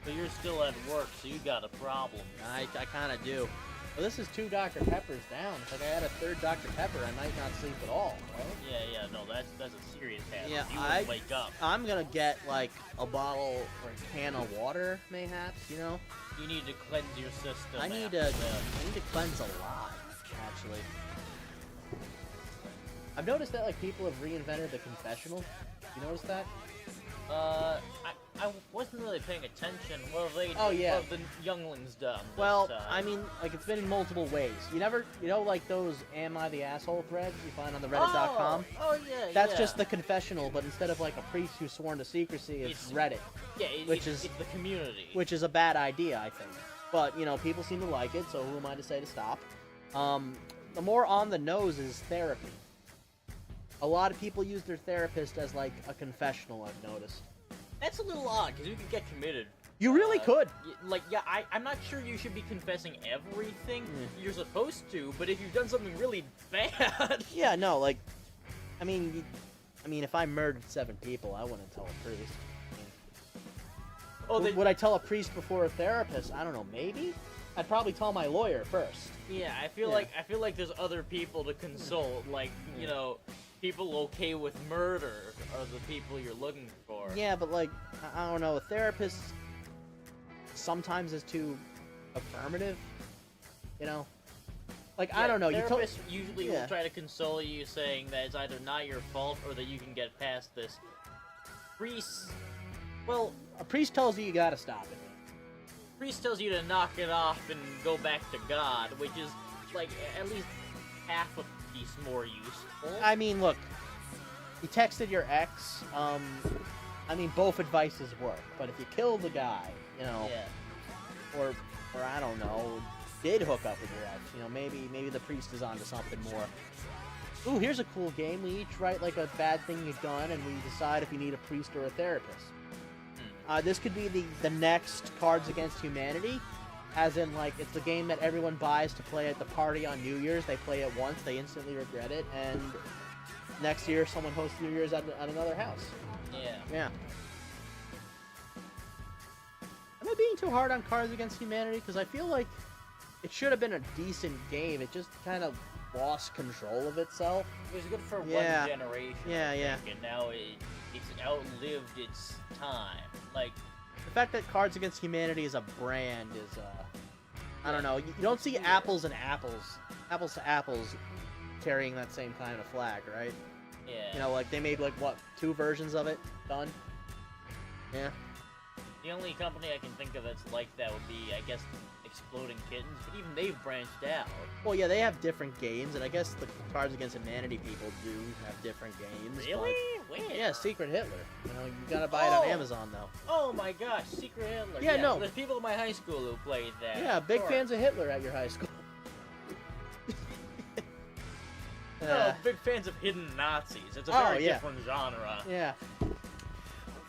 But you're still at work, so you got a problem. I kind of do. Well, this is 2 Dr. Peppers down. It's like I had a 3rd Dr. Pepper. I might not sleep at all. Right? Yeah, no, that's a serious hazard. Yeah, You wouldn't wake up. I'm gonna get like a bottle or a can of water, mayhaps. You know. You need to cleanse your system. I need after to. that. I need to cleanse a lot, actually. I've noticed that like people have reinvented the confessional. You notice that? I wasn't really paying attention. What have they? Oh, yeah. What have the younglings done? this Well, time? I mean, like it's been in multiple ways. You know, like those "Am I the asshole" threads you find on the Reddit.com. Oh yeah. That's yeah. just the confessional, but instead of like a priest who's sworn to secrecy, it's Reddit, Yeah, which is- it's the community. which is a bad idea, I think. But you know, people seem to like it, so who am I to say to stop? The more on the nose is therapy. A lot of people use their therapist as like a confessional. I've noticed. That's a little odd because you could get committed. You really could. I'm not sure you should be confessing everything you're supposed to, but if you've done something really bad, Yeah, no, like, I mean, if I murdered 7 people, I wouldn't tell a priest. oh, Would I tell a priest before a therapist? I don't know. Maybe. I'd probably tell my lawyer first. yeah, I feel like there's other people to consult, like you know, people okay with murder are the people you're looking for. Yeah, but like, I don't know. A therapist sometimes is too affirmative. You know, like I don't know. You told. Therapists usually Yeah. will try to console you, saying that it's either not your fault or that you can get past this. Priests, well, A priest tells you gotta stop it. priest tells you to knock it off and go back to God, which is like at least half a piece more useful. I mean, look. You texted your ex. I mean, both advices work. But if you kill the guy, you know, yeah. or I don't know, did hook up with your ex, you know, maybe the priest is onto something more. Ooh, here's a cool game. We each write like a bad thing you've done, and we decide if you need a priest or a therapist. This could be the next Cards Against Humanity, as in like it's the game that everyone buys to play at the party on New Year's. They play it once, they instantly regret it, and next year someone hosts New Year's at another house. Yeah. Yeah. Am I being too hard on Cards Against Humanity? Because I feel like it should have been a decent game. It just kind of lost control of itself. It was good for Yeah. one generation. Yeah, I yeah. think, and now it's outlived its time. Like, The fact that Cards Against Humanity is a brand is, I don't know. You don't see apples to apples carrying that same kind of flag, right? yeah. You know, like they made like what 2 versions of it done. Yeah. The only company I can think of that's like that would be, I guess, Exploding Kittens, but even they've branched out. Well, yeah, they have different games, and I guess the Cards Against Humanity people do have different games. Really? but- Where? Yeah, Secret Hitler. You know, you gotta buy it on Oh! Amazon though. Oh my gosh, Secret Hitler. Yeah, no. There's people in my high school who played that. Yeah, big Sure. fans of Hitler at your high school. No, big fans of hidden Nazis. It's a Oh, very yeah. different genre. Yeah.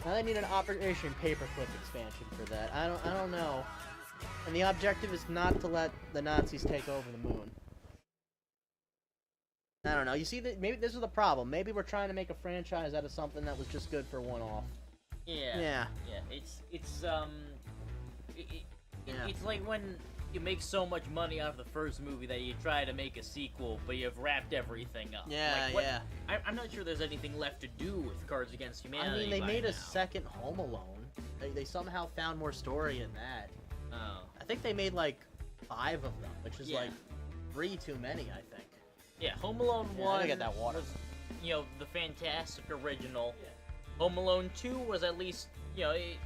Now they need an Operation Paperclip expansion for that. I don't know. And the objective is not to let the Nazis take over the moon. I don't know. You see, maybe this is the problem. Maybe we're trying to make a franchise out of something that was just good for one-off. Yeah. Yeah. Yeah. Yeah. It's like when you make so much money off the first movie that you try to make a sequel, but you've wrapped everything up. Yeah, Like, what- yeah. I'm not sure there's anything left to do with Cards Against I Humanity. mean, they by made a now. second Home Alone. They somehow found more story in that. Oh. I think they made like 5 of them, which is Yeah. like 3 too many, I think. Yeah, Home Alone Yeah, 1 let me get that water. was, you know, the fantastic original. Home Alone 2 was at least, you know, it's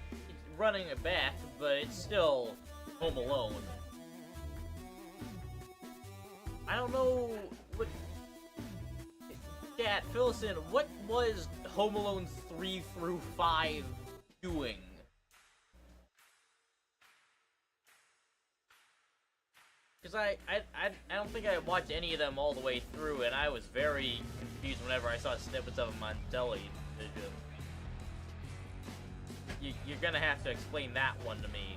running it back, but it's still Home Alone. I don't know what... Dad, fill us in. What was Home Alone 3 through 5 doing? Because I don't think I watched any of them all the way through, and I was very confused whenever I saw snippets of them on television. you're gonna have to explain that one to me.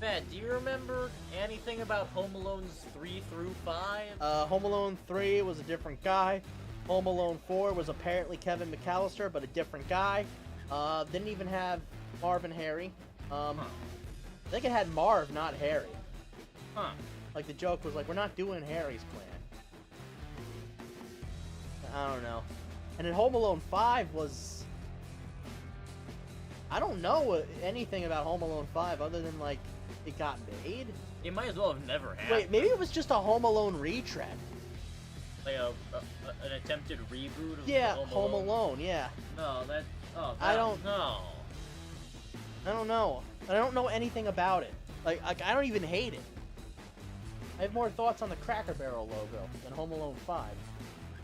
Matt, do you remember anything about Home Alone's 3 through 5? Home Alone 3 was a different guy. Home Alone 4 was apparently Kevin McAllister, but a different guy. Didn't even have Marv and Harry. I think it had Marv, not Harry. Huh. Like, the joke was like, we're not doing Harry's plan. I don't know. And then Home Alone 5 was... I don't know anything about Home Alone 5 other than, like, it got made. It might as well have never happened. Wait, maybe it was just a Home Alone retread. Like an attempted reboot of Yeah, Home Alone? yeah. No, that... Oh, I don't... No. I don't know. I don't know anything about it. Like, I don't even hate it. I have more thoughts on the Cracker Barrel logo than Home Alone 5.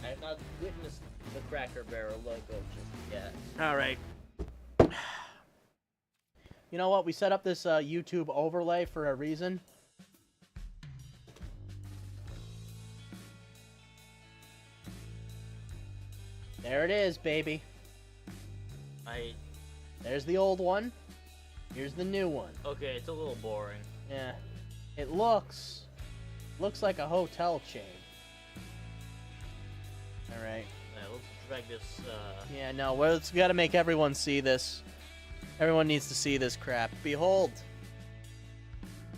I have not witnessed the Cracker Barrel logo just yet. Alright. You know what? We set up this YouTube overlay for a reason. There it is, baby. There's the old one. Here's the new one. Okay, it's a little boring. Yeah. It looks like a hotel chain. Alright. Yeah, let's drag this, Yeah, no, we gotta make everyone see this. Everyone needs to see this crap. Behold.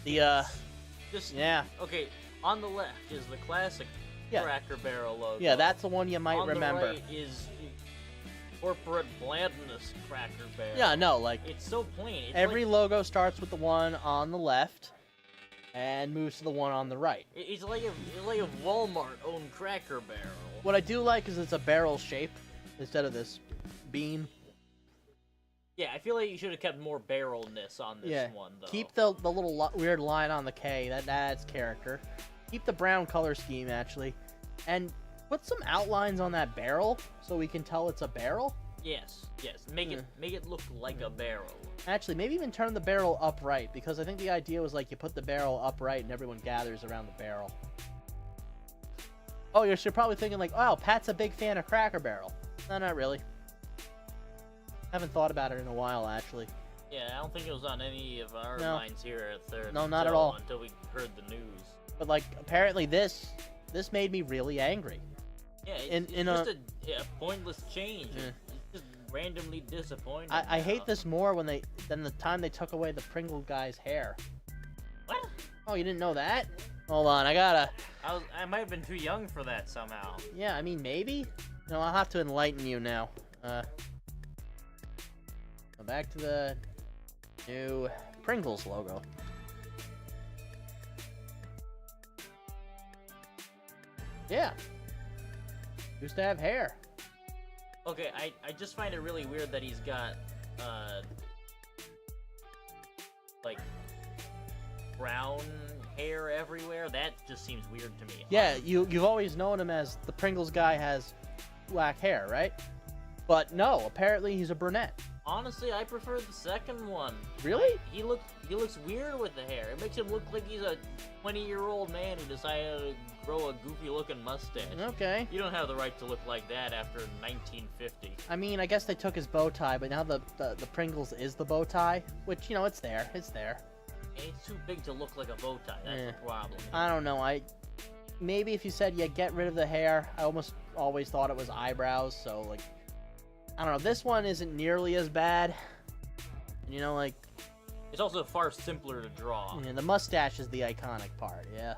The, Just, yeah. Okay, on the left is the classic Yeah. Cracker Barrel logo. Yeah, that's the one you might remember. On the right is corporate blandness Cracker Barrel. Yeah, no, like, It's so plain. It's every like, logo starts with the one on the left and moves to the one on the right. it's like a Walmart owned Cracker Barrel. What I do like is it's a barrel shape instead of this bean. Yeah, I feel like you should have kept more barrelness on this one, though. Keep the little weird line on the K. That adds character. Keep the brown color scheme, actually. And put some outlines on that barrel so we can tell it's a barrel. Yes. Make it look like a barrel. Actually, maybe even turn the barrel upright, because I think the idea was like you put the barrel upright and everyone gathers around the barrel. Oh, you're probably thinking like, oh, Pat's a big fan of Cracker Barrel. No, not really. Haven't thought about it in a while, actually. Yeah, I don't think it was on any of our No. minds here at Third. No, not at all. Until we heard the news. But like, apparently this made me really angry. Yeah, it's In just a pointless change. Yeah. It's just randomly disappointing. I hate now. this more than the time they took away the Pringle guy's hair. What? Oh, you didn't know that? Hold on, I gotta... I might have been too young for that somehow. Yeah, I mean, maybe? No, I'll have to enlighten you now. Go back to the new Pringles logo. Yeah. Used to have hair. Okay, I just find it really weird that he's got, like, brown hair everywhere. That just seems weird to me. Yeah, you've always known him as the Pringles guy has black hair, right? But no, apparently he's a brunette. Honestly, I prefer the second one. Really? He looks weird with the hair. It makes him look like he's a 20-year-old man who decided to grow a goofy-looking mustache. Okay. You don't have the right to look like that after 1950. I mean, I guess they took his bow tie, but now the Pringles is the bow tie, which, you know, it's there. It's there. And it's too big to look like a bow tie. That's the problem. I don't know. Maybe if you said, yeah, get rid of the hair, I almost always thought it was eyebrows, so, like, I don't know. This one isn't nearly as bad. You know, like... It's also far simpler to draw. Yeah, the mustache is the iconic part, yeah.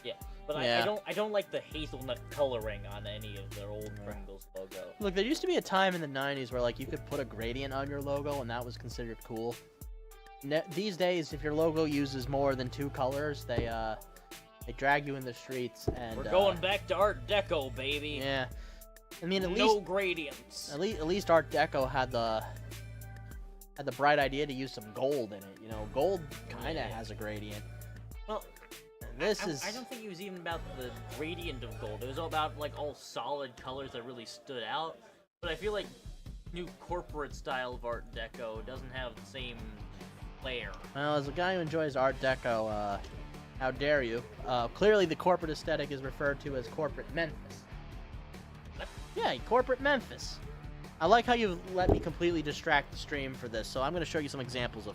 Yeah, but Yeah. I don't like the hazelnut coloring on any of their old Pringles logo. Look, there used to be a time in the 90s where, like, you could put a gradient on your logo, and that was considered cool. These days, if your logo uses more than 2 colors, they drag you in the streets, and... We're going back to Art Deco, baby. Yeah. I mean, at no least... gradients. At least Art Deco had the bright idea to use some gold in it. You know, gold kind of has a gradient. Well, This I is... don't think it was even about the gradient of gold. It was all about, like, all solid colors that really stood out. But I feel like new corporate style of Art Deco doesn't have the same flair. Well, as a guy who enjoys Art Deco, how dare you? Clearly, the corporate aesthetic is referred to as corporate Memphis. What? Yeah, right, corporate Memphis. I like how you've let me completely distract the stream for this, so I'm going to show you some examples of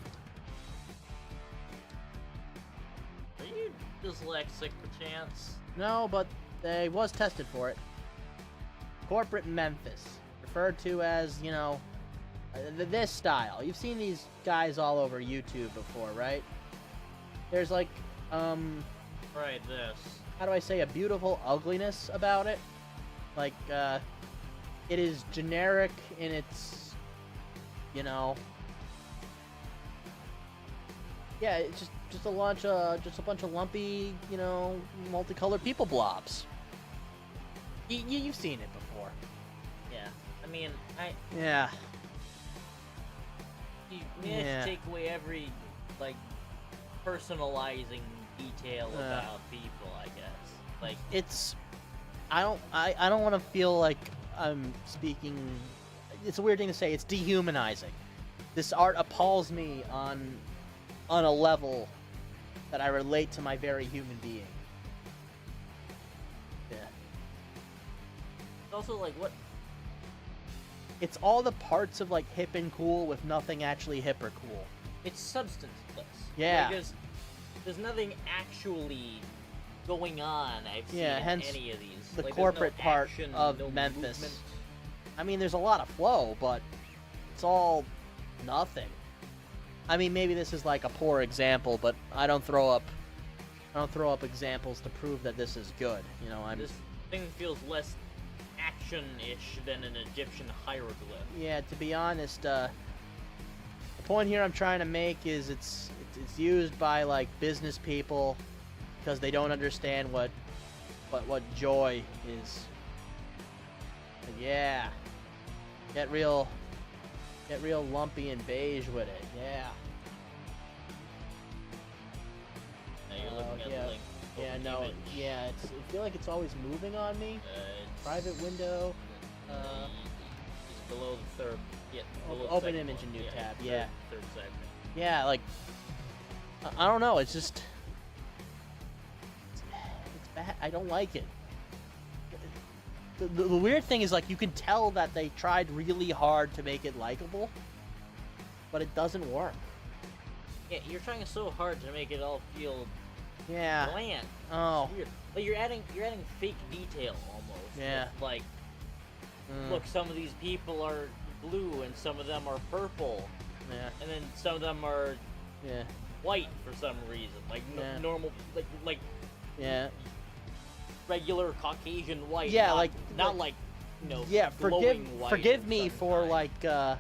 it. Are you dyslexic, perchance? No, but they was tested for it. Corporate Memphis, referred to as, you know, this style. You've seen these guys all over YouTube before, right? There's like, Right, this. how do I say, a beautiful ugliness about it. Like, it is generic in its, you know, yeah, it's just a bunch of lumpy, you know, multicolored people blobs. You've seen it before. Yeah. I mean, Yeah. you managed Yeah. to take away every, like, personalizing detail about people, I guess. Like, It's, I don't want to feel like I'm speaking. It's a weird thing to say. It's dehumanizing. This art appalls me on a level that I relate to my very human being. Yeah. also, like, what? It's all the parts of like hip and cool with nothing actually hip or cool. It's substanceless. Yeah. Like, there's nothing actually going on. I've seen Yeah, in hence any of these. the Like, there's corporate no part action, of no Memphis. movement. I mean, there's a lot of flow, but it's all nothing. I mean, maybe this is like a poor example, but I don't throw up examples to prove that this is good. You know, I'm This thing feels less action-ish than an Egyptian hieroglyph. yeah. To be honest, the point here I'm trying to make is it's used by like business people because they don't understand what joy is. But yeah, get real lumpy and beige with it. Yeah. Now you're looking at yeah. the link. Yeah, no, image. yeah, I feel like it's always moving on me. It's Private window, it's below the third. Yeah, below the open second image one. in new tab, third- yeah. Third segment. yeah, like, I don't know, it's just, it's bad, I don't like it. The weird thing is, like, you can tell that they tried really hard to make it likable, but it doesn't work. Yeah, you're trying so hard to make it all feel Yeah. bland. Oh. It's weird. Like you're adding fake detail almost. Yeah. With, like, Mm, look, some of these people are blue and some of them are purple, yeah. and then some of them are Yeah. white for some reason. Like Yeah. normal, like Yeah. regular Caucasian white. Yeah, not like you know. Yeah, glowing white forgive of me some for kind.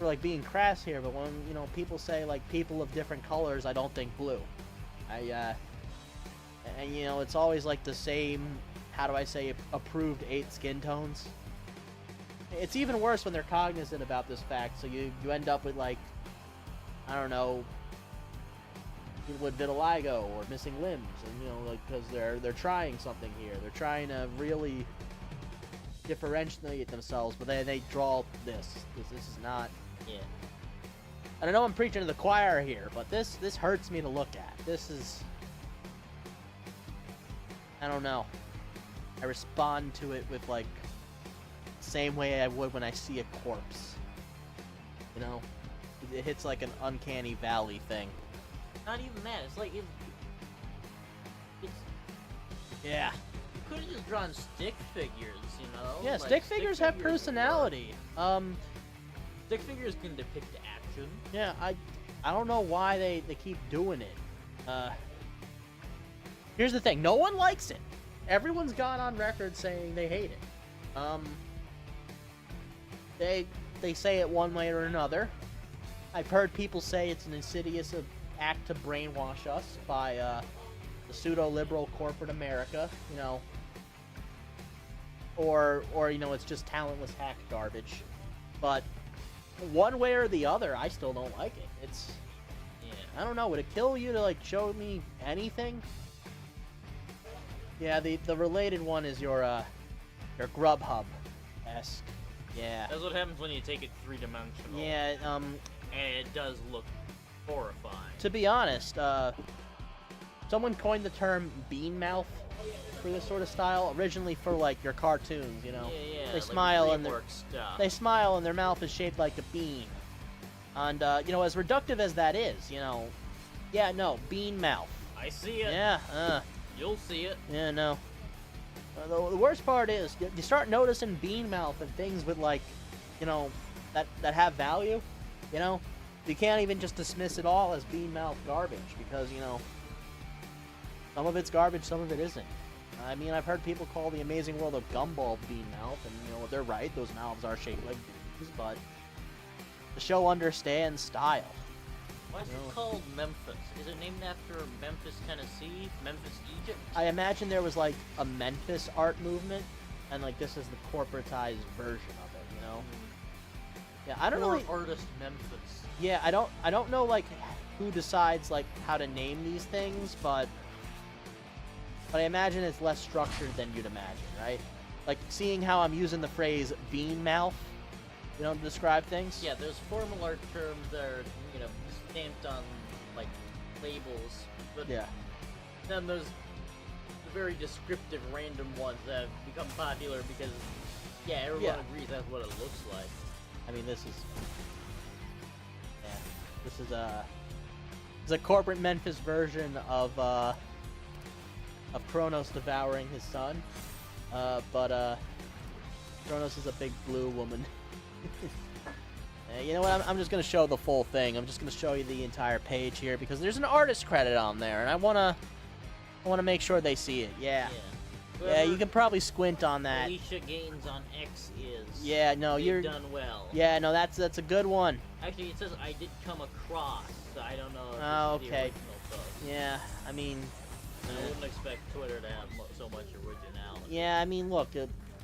like being crass here, but when you know people say like people of different colors, I don't think blue. And you know it's always like the same. How do I say approved 8 skin tones? It's even worse when they're cognizant about this fact. So you end up with like I don't know, with vitiligo or missing limbs, and you know like because they're trying something here. They're trying to really differentiate themselves, but they draw this. This is not. Yeah. And I know I'm preaching to the choir here, but this hurts me to look at. This is. I don't know. I respond to it with like the same way I would when I see a corpse. You know, it hits like an uncanny valley thing. Not even that. It's like it's. Yeah. You could have just drawn stick figures, you know. Yeah, Like, stick figures have figures personality. Stick figures can depict action. Yeah, I don't know why they keep doing it. Here's the thing, no one likes it. Everyone's gone on record saying they hate it. They say it one way or another. I've heard people say it's an insidious act to brainwash us by the pseudo-liberal corporate America, you know. Or you know, it's just talentless hack garbage. But one way or the other, I still don't like it. It's, Yeah. I don't know, would it kill you to like show me anything? Yeah, the related one is your Grubhub-esque. Yeah. That's what happens when you take it three-dimensional. Yeah, And it does look horrifying. to be honest, someone coined the term bean mouth, for this sort of style. Originally for like your cartoons, you know. Yeah, They like smile and DreamWorks stuff. they smile and their mouth is shaped like a bean. And you know, as reductive as that is, you know, yeah, no, bean mouth. I see it. Yeah, You'll see it. yeah, no. The worst part is you start noticing bean mouth and things with like, you know, that have value. You know, you can't even just dismiss it all as bean mouth garbage because you know, some of it's garbage, some of it isn't. I mean, I've heard people call the Amazing World of Gumball bean mouth, and you know they're right. Those mouths are shaped like beans, but the show understands style. Why is No. it called Memphis? Is it named after Memphis, Tennessee? Memphis, Egypt? I imagine there was like a Memphis art movement, and like this is the corporatized version of it. You know? Yeah, I don't Poor know. artist Memphis. Yeah, I don't know like who decides like how to name these things, but I imagine it's less structured than you'd imagine, right? Like seeing how I'm using the phrase bean mouth, you know, to describe things. Yeah, there's formal art terms that are, you know, stamped on, like, labels. But Yeah. then there's the very descriptive random ones that have become popular because, yeah, everyone Yeah. agrees that's what it looks like. I mean, this is it's a corporate Memphis version of Kronos devouring his son, but Kronos is a big blue woman. You know what? I'm just gonna show the full thing. I'm just gonna show you the entire page here because there's an artist credit on there, and I wanna make sure they see it. Yeah. Yeah, you can probably squint on that. Alicia Gaines on X is. Yeah, no, They've you're. done well. Yeah, no, that's a good one. Actually, it says I did come across, so I don't know if Oh, this is the okay. original post. Yeah, I mean. I wouldn't expect Twitter to have so much originality. Yeah, I mean, look,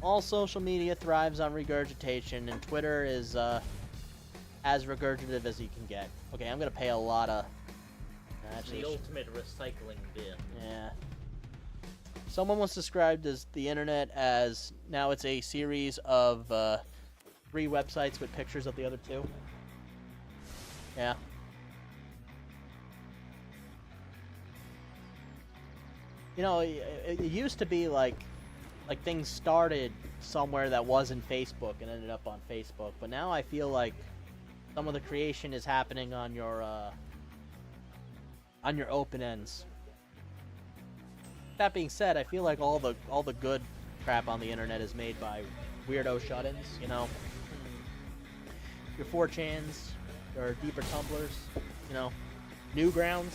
all social media thrives on regurgitation, and Twitter is as regurgitative as you can get. Okay, I'm gonna pay a lot of. It's Actually, the ultimate recycling bin. yeah. Someone once described the internet as now it's a series of 3 websites with pictures of the other 2. Yeah. You know, it used to be like things started somewhere that wasn't Facebook and ended up on Facebook, but now I feel like some of the creation is happening on your open ends. That being said, I feel like all the good crap on the internet is made by weirdo shut-ins, you know. Your 4chans, your deeper tumblers, you know, Newgrounds.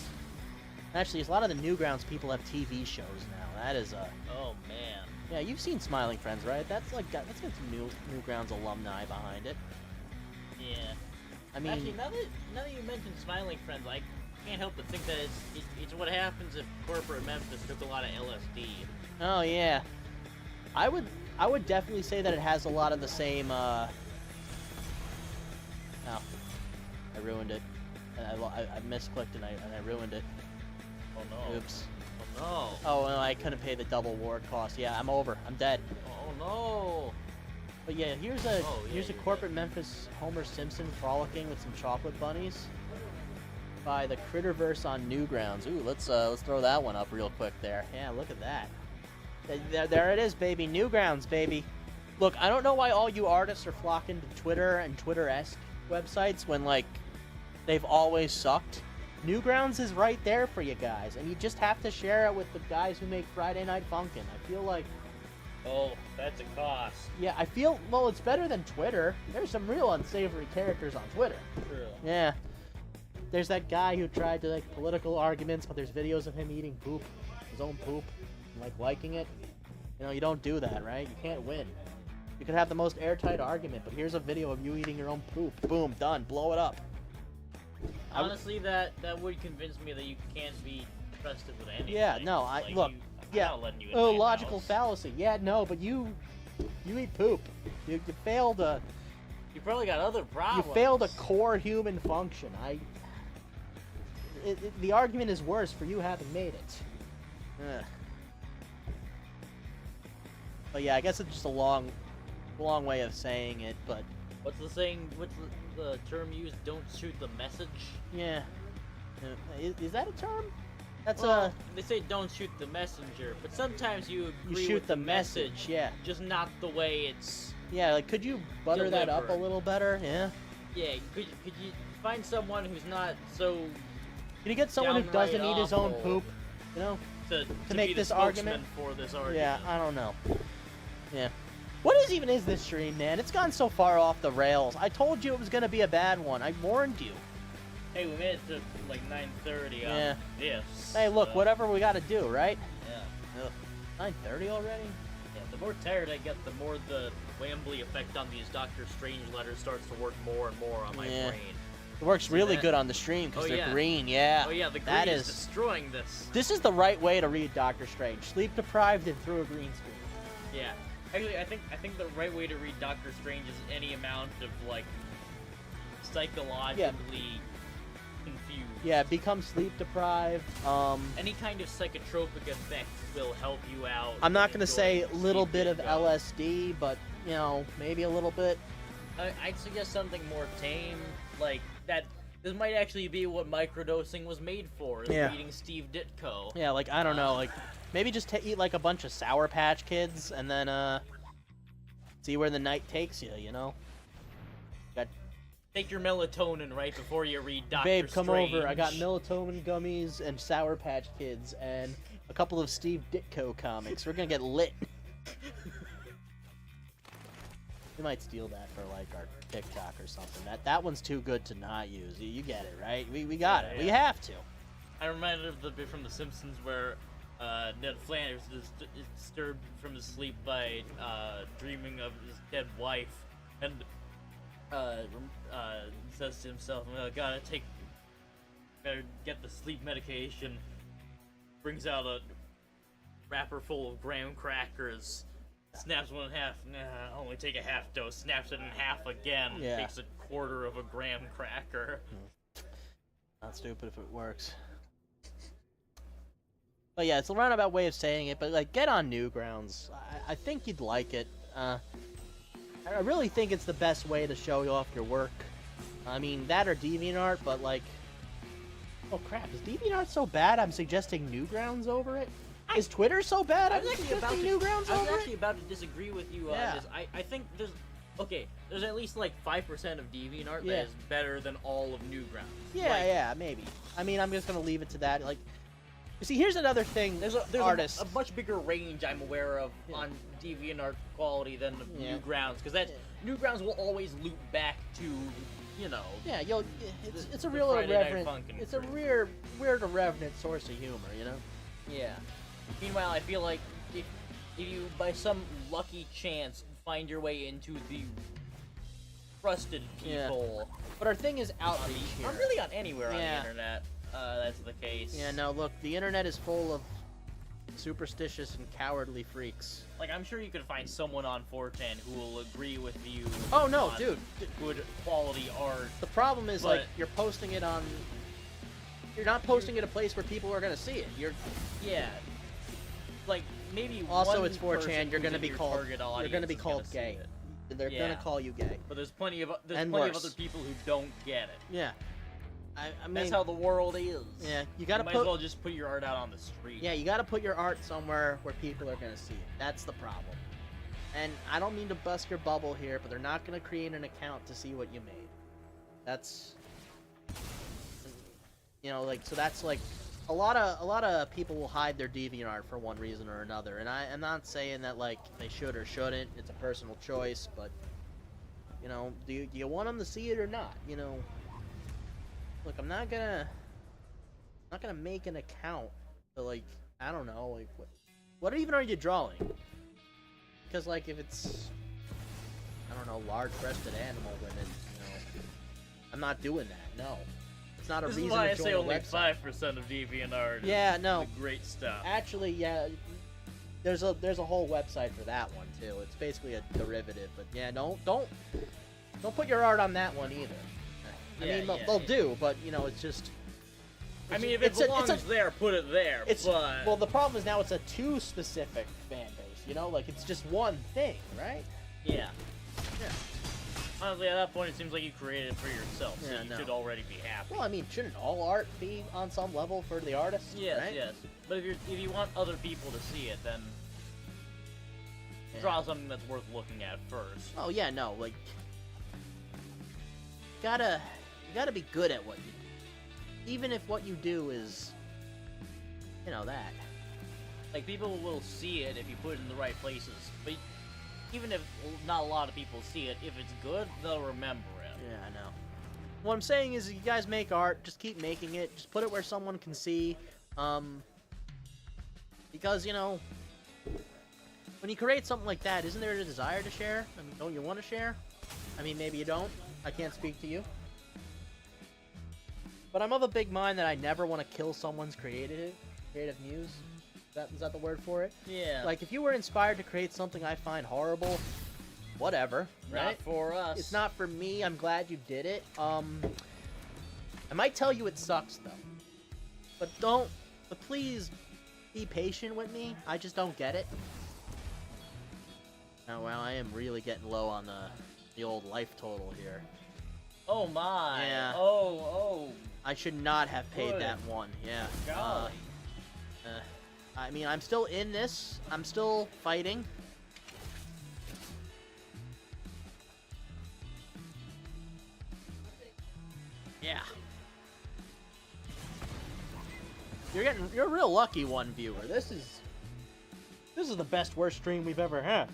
Actually, a lot of the Newgrounds people have TV shows now. That is Oh man. yeah, you've seen Smiling Friends, right? That's got some Newgrounds alumni behind it. Yeah. I mean, Actually, now that you mentioned Smiling Friends, I can't help but think that it's what happens if corporate Memphis took a lot of LSD. oh yeah, I would definitely say that it has a lot of the same. Oh, I ruined it. I misclicked and I ruined it. Oh no. Oops. Oh Oh no, I couldn't pay the double ward cost. Yeah, I'm over. I'm dead. no. Oh no. But yeah, here's Oh, yeah, a you're corporate Memphis Homer Simpson frolicking with some chocolate bunnies by the Critterverse on Newgrounds. Ooh, let's throw that one up real quick there. Yeah, look at that. There it is, baby. Newgrounds, baby. Look, I don't know why all you artists are flocking to Twitter and Twitter-esque websites when like they've always sucked. Newgrounds is right there for you guys, and you just have to share it with the guys who make Friday Night Funkin'. I feel like. Oh, that's a cost. Yeah, I feel, well, it's better than Twitter. There's some real unsavory characters on Twitter. True. Yeah. There's that guy who tried to, like, political arguments, but there's videos of him eating poop, his own poop, and, like, liking it. You know, you don't do that, right? You can't win. You could have the most airtight argument, but here's a video of you eating your own poop. Boom, done. Blow it up. Honestly, that would convince me that you can't be trusted with anything. Yeah, no, look, I'm yeah. not letting you in Oh, my logical house. fallacy. Yeah, no, but you eat poop. You failed a... You probably got other problems. You failed a core human function. The argument is worse for you having made it. Ugh. But yeah, I guess it's just a long way of saying it. But What's the saying? What's the term used? Don't shoot the message. yeah, is that a term? That's Well, they say don't shoot the messenger, but sometimes you agree shoot with the message, yeah. just not the way it's. Yeah, like, could you butter that up a Delivered. little better? Yeah. Yeah, could you find someone who's not so Can you get someone who Downright doesn't eat his own awful. poop? You know? to make be this the argument? spokesman for this argument? Yeah, I don't know. Yeah. What is this stream, man? It's gone so far off the rails. I told you it was gonna be a bad one. I warned you. Hey, we made it to like 9:30. Yeah. Yes. Hey, look, whatever we gotta do, right? Yeah. Ugh. 9:30 already? Yeah. The more tired I get, the more the Wambly effect on these Doctor Strange letters starts to work more and more on my Yeah. brain. It works See really that? good on the stream because Oh, they're yeah. green. Yeah. Oh yeah, the green that is is. destroying this. This is the right way to read Doctor Strange. Sleep deprived and through a green screen. Yeah. Actually, I think the right way to read Doctor Strange is any amount of like psychologically confused. Yeah, become sleep deprived. Any kind of psychotropic effect will help you out. I'm not in gonna say a enjoying little Steve bit of Ditko. LSD, but you know, maybe a little bit. I'd suggest something more tame, like that. This might actually be what microdosing was made for, is Yeah. reading Steve Ditko. Yeah, like I don't know, like maybe just eat like a bunch of Sour Patch Kids and then see where the night takes you. You know. Got Take your melatonin right before you read Doctor babe, come Strange. over. I got melatonin gummies and Sour Patch Kids and a couple of Steve Ditko comics. We're gonna get lit. We might steal that for like our TikTok or something. That one's too good to not use. You get it, right? We got it. Yeah. We have to. I'm reminded of the bit from The Simpsons where Ned Flanders is disturbed from his sleep by dreaming of his dead wife, and says to himself, "Gotta get the sleep medication." Brings out a wrapper full of graham crackers. Snaps one in half. Nah, only take a half dose. Snaps it in half again. Yeah. Takes a quarter of a graham cracker. Not stupid if it works. But yeah, it's a roundabout way of saying it, but like, get on Newgrounds. I think you'd like it. I really think it's the best way to show off your work. I mean, that or DeviantArt, but like... Oh crap, is DeviantArt so bad I'm suggesting Newgrounds over it? Is Twitter so bad I'm suggesting Newgrounds I was over actually it? about to disagree with you on Yeah. this. I think there's at least like 5% of DeviantArt Yeah. that is better than all of Newgrounds. Yeah, Like, yeah, maybe. I mean, I'm just gonna leave it to that. Like, you see, here's another thing. There's artists. a much bigger range I'm aware of Yeah. on DeviantArt quality than Yeah. Newgrounds, because that Newgrounds will always loop back to, you know. Yeah, it's The- a the real Friday Night irreverent. Funkin' It's a crew. weird irreverent source of humor, you know. Yeah. Meanwhile, I feel like if you, by some lucky chance, find your way into the trusted Yeah. people, But our thing is outreach here. or really on anywhere Yeah. on the internet, that's the case. Yeah, no, look, the internet is full of superstitious and cowardly freaks. Like, I'm sure you could find someone on 4chan who will agree with you. Oh no, on dude. Good quality art. The problem is like But- you're posting it on. You're not posting it a place where people are gonna see it. You're Yeah. Like, maybe also one it's 4chan. person You're who's gonna in be your called. target You're audience gonna be is called see gay. it. They're Yeah. gonna call you gay. But there's plenty of And other worse. people who don't get it. Yeah. I mean, That's how the world is. yeah, you gotta might put. as well just put your art out on the street. Yeah, you gotta put your art somewhere where people are gonna see it. That's the problem. And I don't mean to bust your bubble here, but they're not gonna create an account to see what you made. That's, you know, like, so that's like a lot of people will hide their DeviantArt for one reason or another. And I'm not saying that like they should or shouldn't. It's a personal choice, but you know, do you want them to see it or not? You know, look, I'm not gonna make an account to like, I don't know, like what even are you drawing? Because like if it's, I don't know, large-breasted animal women, you know, I'm not doing that. No, it's not a This is reason why to I join say a only website. 5% of DeviantArt is Yeah, no. the great stuff. Actually, yeah, there's a whole website for that one too. It's basically a derivative, but yeah, don't put your art on that one either. I Yeah, mean, yeah, they'll yeah. do, but you know, it's just. I mean, if it belongs there, put it there. It's but well, the problem is now it's a too specific fan base. You know, like it's just one thing, right? yeah. Yeah. Honestly, at that point, it seems like you created it for yourself, so Yeah, you no. should already be happy. Well, I mean, shouldn't all art be on some level for the artist? Yes, right? yes. But if you want other people to see it, then Yeah. draw something that's worth looking at first. Oh yeah, no, like you gotta be good at what you do. Even if what you do is, you know, that. Like, people will see it if you put it in the right places. But even if not a lot of people see it, if it's good, they'll remember it. Yeah, I know. What I'm saying is, you guys make art, just keep making it. Just put it where someone can see. Because, you know, when you create something like that, isn't there a desire to share? I mean, don't you want to share? I mean, maybe you don't. I can't speak to you. But I'm of a big mind that I never want to kill someone's creative muse. Is that the word for it? Yeah. Like, if you were inspired to create something I find horrible, whatever, right? Not for us. It's not for me. I'm glad you did it. I might tell you it sucks though, but please be patient with me. I just don't get it. Oh wow, I am really getting low on the old life total here. Oh my. Yeah. Oh. I should not have paid Good. that one. Yeah. Golly. I mean, I'm still in this. I'm still fighting. Yeah. You're a real lucky one, viewer. This is the best worst stream we've ever had.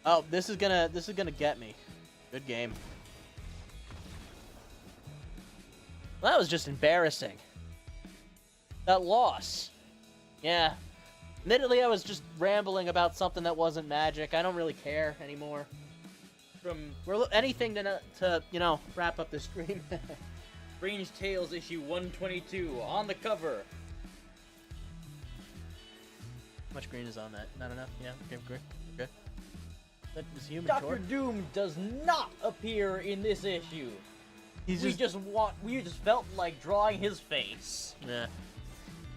Oh, this is gonna get me. Good game. Well, that was just embarrassing. That loss. Yeah. Admittedly, I was just rambling about something that wasn't magic. I don't really care anymore. Anything to you know, wrap up this stream. Strange Tales issue 122 on the cover. How much green is on that? Not enough? Yeah, okay, great. Okay. That is human Dr. torch. Doom does not appear in this issue. He's We just felt like drawing his face. Yeah.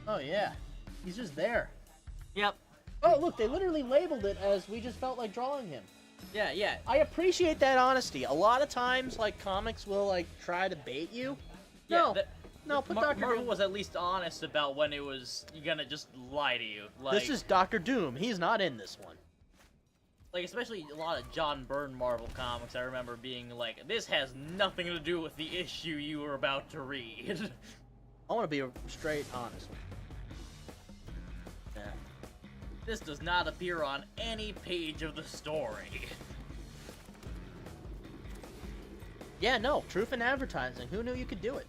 Oh, yeah. He's just there. Yep. Oh, look, they literally labeled it as we just felt like drawing him. Yeah. I appreciate that honesty. A lot of times, like, comics will, like, try to bait you. No. No, put Dr. Marvel Doom. was at least honest about when it was gonna just lie to you. Like, This is Dr. Doom. He's not in this one. like, especially a lot of John Byrne Marvel comics. I remember being like, "This has nothing to do with the issue you were about to read." I want to be straight honest. Yeah. This does not appear on any page of the story. Yeah, no. Truth in advertising. Who knew you could do it?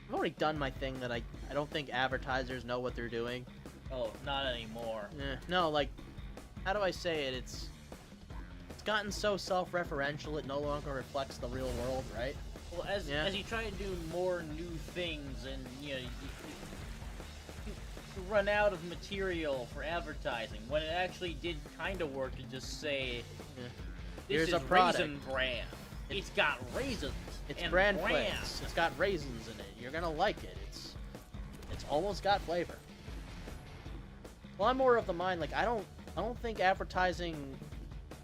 I've already done my thing that I don't think advertisers know what they're doing. Oh, not anymore. No, like, how do I say it? It's gotten so self-referential it no longer reflects the real world, right? Well, as you try to do more new things, and you run out of material for advertising, when it actually did kind of work to just say, "This Here's is a product. Raisin Bran. It's got raisins. It's and bran bran. flakes. It's got raisins in it. You're gonna like it. It's almost got flavor. Well, I'm more of the mind, like, I don't think advertising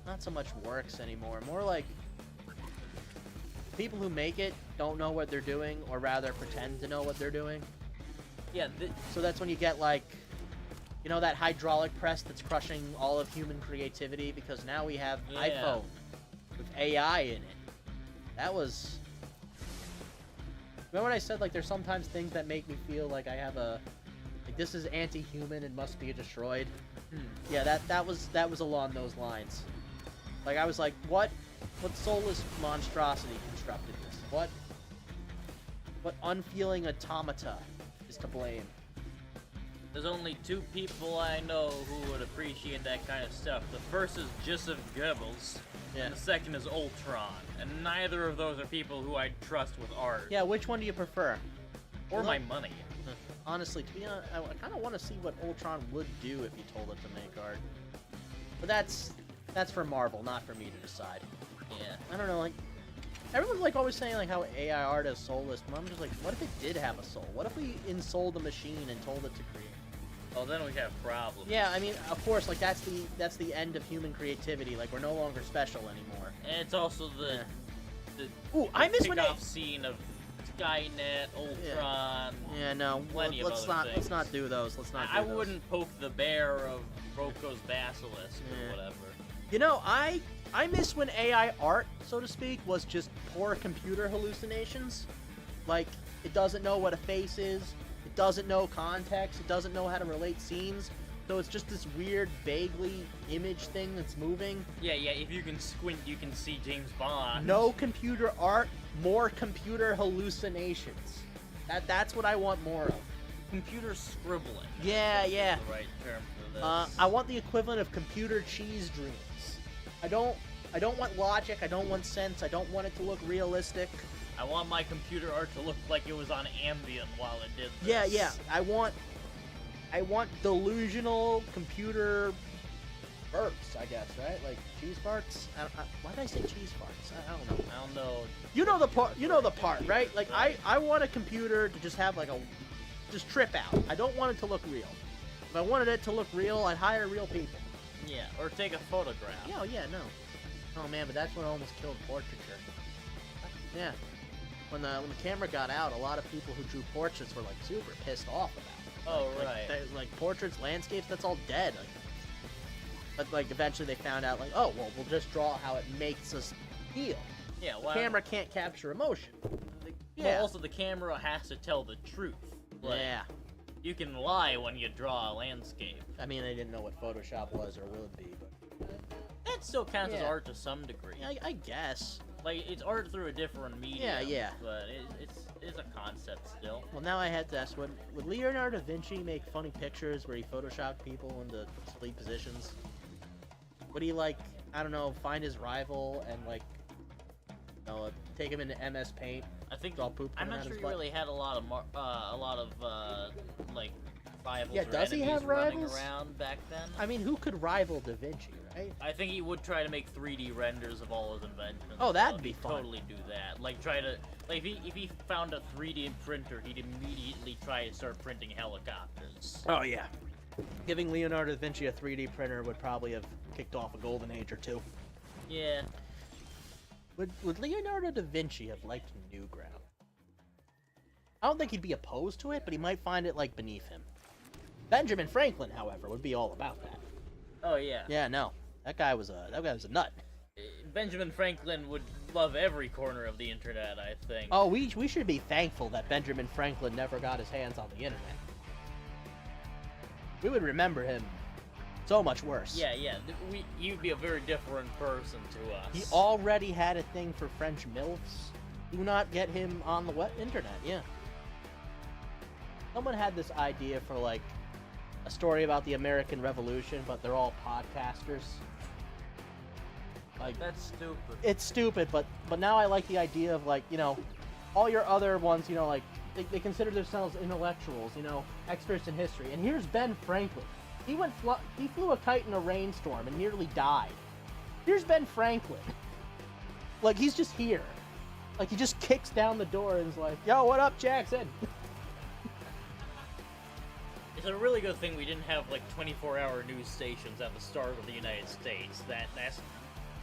not so much works anymore. More like people who make it don't know what they're doing, or rather pretend to know what they're doing. Yeah, So that's when you get, like, you know, that hydraulic press that's crushing all of human creativity, because now we have Yeah. iPhone with AI in it. That was... Remember when I said, like, there's sometimes things that make me feel like I have a... Like, this is anti-human and must be destroyed? Yeah, that was along those lines. Like, I was like, what soulless monstrosity constructed this? What unfeeling automata is to blame? there's only two people I know who would appreciate that kind of stuff. The first is Joseph Goebbels, Yeah. and the second is Ultron. And neither of those are people who I trust with art. Yeah, which one do you prefer? Or Well, my money. Honestly, to be honest, I kind of want to see what Ultron would do if you told it to make art. But that's for Marvel, not for me to decide. Yeah. I don't know, like, everyone's like always saying like how AI art is soulless, but I'm just like, what if it did have a soul? What if we ensouled the machine and told it to create? Oh, then we have problems. Yeah, I mean, of course, like that's the end of human creativity. Like we're no longer special anymore. And it's also the Ooh, I miss when kickoff scene of Skynet, Ultron. Yeah, no. Plenty of Let's other not things. do those. Let's not. I do those. wouldn't poke the bear of Roko's Basilisk Yeah. or whatever. You know, I miss when AI art, so to speak, was just poor computer hallucinations. Like it doesn't know what a face is. It doesn't know context. It doesn't know how to relate scenes. So it's just this weird, vaguely image thing that's moving. Yeah, if you can squint, you can see James Bond. No computer art, more computer hallucinations. That's what I want more of. Computer scribbling. Yeah, That's yeah. The right term for this. I want the equivalent of computer cheese dreams. I don't want logic. I don't want sense. I don't want it to look realistic. I want my computer art to look like it was on Ambien while it did this. Yeah. I want delusional computer farts, I guess, right? Like cheese farts. Why did I say cheese farts? I don't know. I don't know. You know the part. You know the part, right? Like I want a computer to just have like just trip out. I don't want it to look real. If I wanted it to look real, I'd hire real people. Yeah, or take a photograph. Yeah, no. Oh man, but that's what almost killed portraiture. Yeah. When the camera got out, a lot of people who drew portraits were like super pissed off about it. Oh, Like, right. like portraits, landscapes, that's all dead. But like eventually they found out like, oh well, we'll just draw how it makes us feel. Yeah, The well, camera can't capture emotion. Well, also the camera has to tell the truth. Like, Yeah. You can lie when you draw a landscape. I mean, I didn't know what Photoshop was or would be, but That still counts as Yeah. art to some degree. I guess. Like, it's art through a different medium. Yeah. But it's a concept still. Well, now I had to ask, would Leonardo da Vinci make funny pictures where he photoshopped people into sleep positions? Would he, like, I don't know, find his rival and, like, you know, take him into MS Paint? I think Draw poop I'm coming not out sure his he butt? really had a lot of like rivals. Yeah, or does he enemies have running rivals? around back then? I mean, who could rival Da Vinci, right? I think he would try to make 3D renders of all his inventions. Oh, that'd so be he'd fun. Totally do that. Like try to like if he found a 3D printer, he'd immediately try to start printing helicopters. Oh, yeah. Giving Leonardo da Vinci a 3D printer would probably have kicked off a golden age or two. Yeah. Would Leonardo da Vinci have liked Newground? I don't think he'd be opposed to it, but he might find it, like, beneath him. Benjamin Franklin, however, would be all about that. Oh yeah. Yeah, no. That guy was a nut. Benjamin Franklin would love every corner of the internet, I think. Oh, we should be thankful that Benjamin Franklin never got his hands on the internet. We would remember him so much worse. Yeah. He'd be a very different person to us. He already had a thing for French MILFs. Do not get him on the internet, yeah. Someone had this idea for, like, a story about the American Revolution, but they're all podcasters. Like, That's stupid. it's stupid, but now I like the idea of, like, you know, all your other ones, you know, like, they consider themselves intellectuals, you know, experts in history. And here's Ben Franklin. He flew a kite in a rainstorm and nearly died. Here's Ben Franklin. Like, he's just here. Like, he just kicks down the door and is like, yo, what up, Jackson? It's a really good thing we didn't have like 24-hour news stations at the start of the United States. That's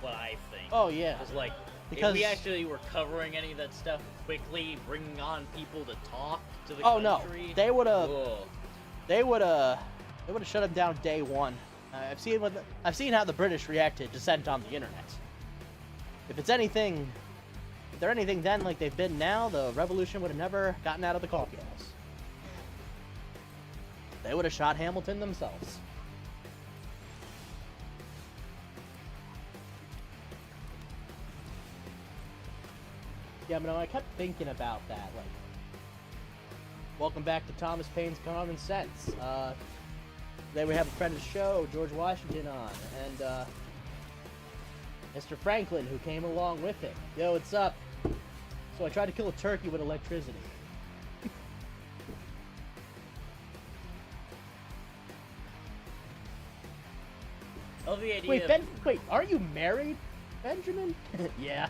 what I think. Oh, yeah. It's like Because- if we actually were covering any of that stuff quickly, bringing on people to talk to the Oh, no. country. They would have Ugh. shut him down day one. I've seen how the British reacted to dissent on the internet. If they're anything then like they've been now, the revolution would have never gotten out of the coffee house. They would have shot Hamilton themselves. Yeah, but no, I kept thinking about that. Like, welcome back to Thomas Paine's Common Sense. Today we have a friend of the show, George Washington, on, and Mr. Franklin, who came along with him. Yo, what's up? So I tried to kill a turkey with electricity. I love the idea. Wait, are you married, Benjamin? Yeah.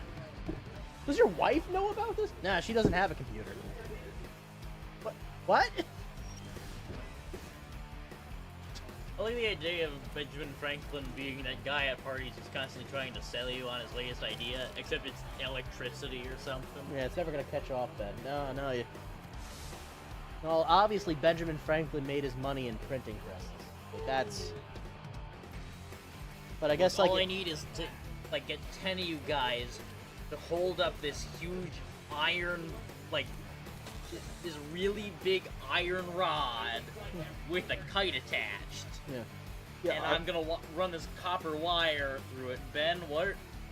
Does your wife know about this? Nah, she doesn't have a computer. What? I like the idea of Benjamin Franklin being that guy at parties who's constantly trying to sell you on his latest idea, except it's electricity or something. Yeah, it's never gonna catch off, Ben. No. Well, obviously Benjamin Franklin made his money in printing presses. Like, that's. But I guess all like I need is to like get 10 of you guys to hold up this huge iron, like this really big iron rod with a kite attached. yeah, And I'm gonna run this copper wire through it. Ben, what?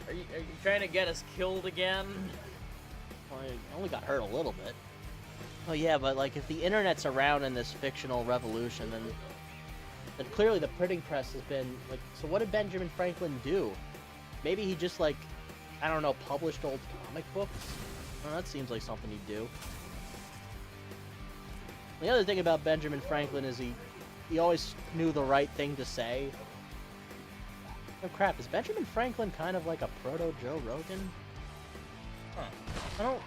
Are you trying to get us killed again? I only got hurt a little bit. Oh yeah, but like if the internet's around in this fictional revolution, then clearly the printing press has been like. So what did Benjamin Franklin do? Maybe he just like, I don't know, published old comic books. Well, that seems like something he'd do. The other thing about Benjamin Franklin is he always knew the right thing to say. Oh crap, is Benjamin Franklin kind of like a proto Joe Rogan? Huh. I don't.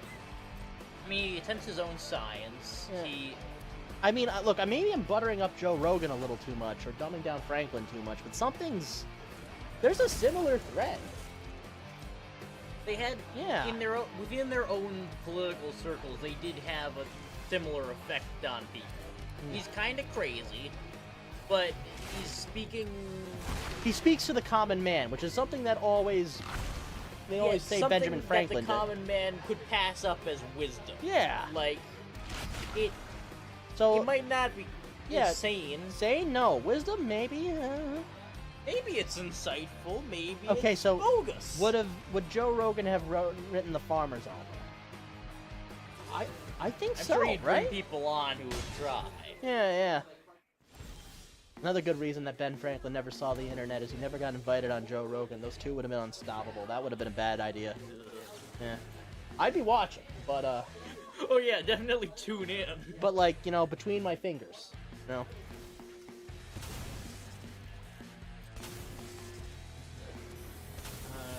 I mean, he attempts his own science. Yeah. I mean, look, maybe I'm buttering up Joe Rogan a little too much, or dumbing down Franklin too much, but there's a similar thread. They had, Yeah. within their own political circles, they did have a similar effect on people. He's kind of crazy, but he's speaking. He speaks to the common man, which is something that they always say something Benjamin Franklin that the common man could pass up as wisdom. did. Yeah. Like, it So might not be insane. say no. Wisdom, maybe. Maybe it's insightful. Maybe Okay, it's so bogus. would Joe Rogan have written the Farmer's Almanac? I think I'm so, sure he'd bring right? people on who would try. Yeah. Another good reason that Ben Franklin never saw the internet is he never got invited on Joe Rogan. Those two would have been unstoppable. That would have been a bad idea. Yeah. I'd be watching, but Oh yeah, definitely tune in. but like, between my fingers.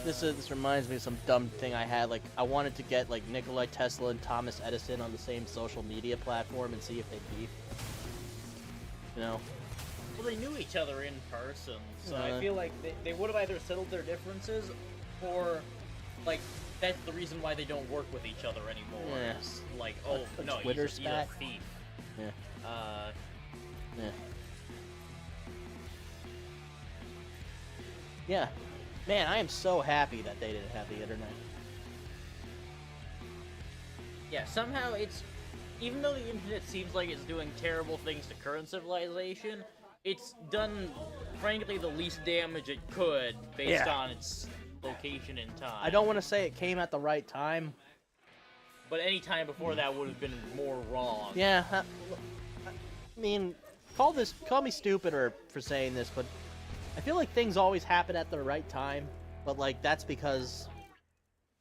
This reminds me of some dumb thing I had. Like, I wanted to get like Nikola Tesla and Thomas Edison on the same social media platform and see if they beef. Well, they knew each other in person, so I Uh. feel like they would have either settled their differences, or like that's the reason why they don't work with each other anymore. Yeah. It's like, oh A no, Twitter he's a spat? thief. Yeah. Uh, Yeah. Man, I am so happy that they didn't have the internet. yeah. Somehow it's, even though the internet seems like it's doing terrible things to current civilization, it's done, frankly, the least damage it could based Yeah. on its location and time. I don't want to say it came at the right time. But any time before that would have been more wrong. Yeah. I mean, call me stupid for saying this, but I feel like things always happen at the right time. But like that's because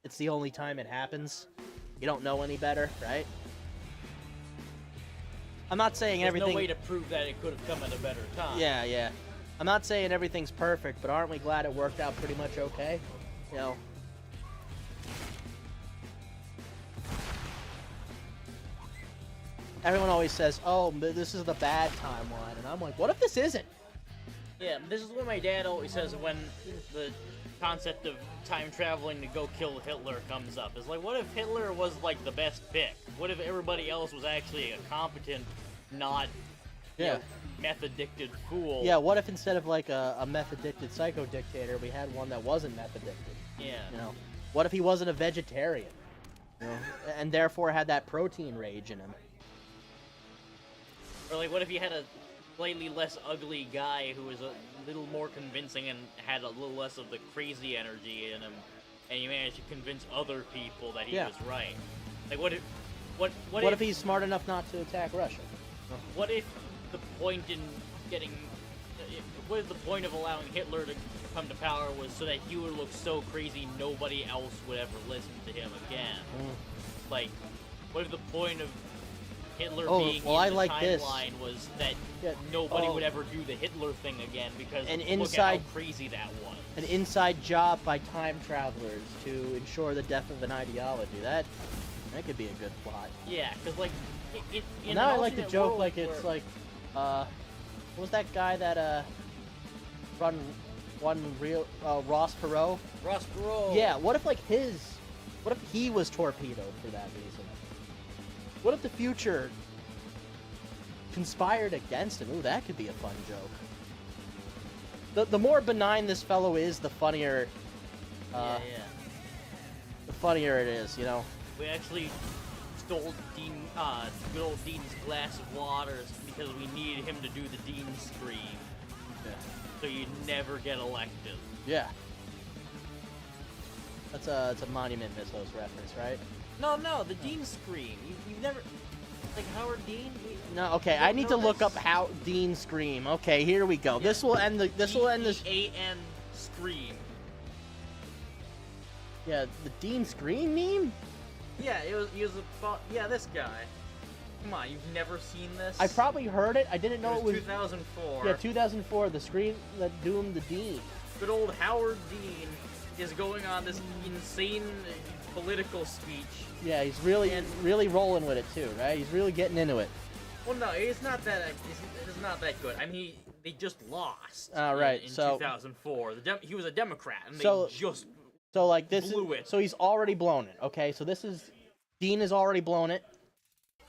it's the only time it happens. You don't know any better, right? I'm not saying There's everything. no way to prove that it could have come at a better time. Yeah. I'm not saying everything's perfect, but aren't we glad it worked out pretty much okay? Everyone always says, "Oh, this is the bad timeline," and I'm like, "What if this isn't?" Yeah, this is what my dad always says when the concept of time traveling to go kill Hitler comes up. It's like, what if Hitler was like the best pick? What if everybody else was actually a competent, not meth-addicted fool? Yeah, what if instead of like a meth-addicted psycho dictator, we had one that wasn't meth-addicted? Yeah. What if he wasn't a vegetarian? And therefore had that protein rage in him? Or like, what if you had a slightly less ugly guy who was a little more convincing and had a little less of the crazy energy in him, and you managed to convince other people that he was right? Like, what What if he's smart enough not to attack Russia? What if the point in getting... What if the point of allowing Hitler to come to power was so that he would look so crazy nobody else would ever listen to him again? Like, what if the point of Hitler being in the timeline was that nobody would ever do the Hitler thing again because look at how crazy that was? An inside job by time travelers to ensure the death of an ideology. That could be a good plot. Yeah, because like... Now I like to joke like it's like, what was that guy that run real Ross Perot? Ross Perot. Yeah, what if what if he was torpedoed for that reason? What if the future conspired against him? Ooh, that could be a fun joke. The more benign this fellow is, the funnier Yeah. the funnier it is, you know. We actually stole good old Dean's glass of water because we needed him to do the Dean scream. Yeah. So you'd never get elected. Yeah. That's a Monument Mythos reference, right? No, the Dean scream. You've never, like Howard Dean. No, okay. I need to look up how Dean scream. Okay, here we go. Yeah. This will end this. DEAN scream. Yeah, the Dean scream meme. Yeah, he was about this guy. Come on, you've never seen this? I probably heard it. I didn't know it was 2004. Yeah, 2004. The scream that doomed the Dean. Good old Howard Dean is going on this insane political speech. Yeah, he's really rolling with it too, right? He's really getting into it. Well, no, it's not that. It's not that good. I mean, they just lost. Right, In so 2004, he was a Democrat, and So- they just So like this blew is it. so he's already blown it. Okay, so this is Dean has already blown it.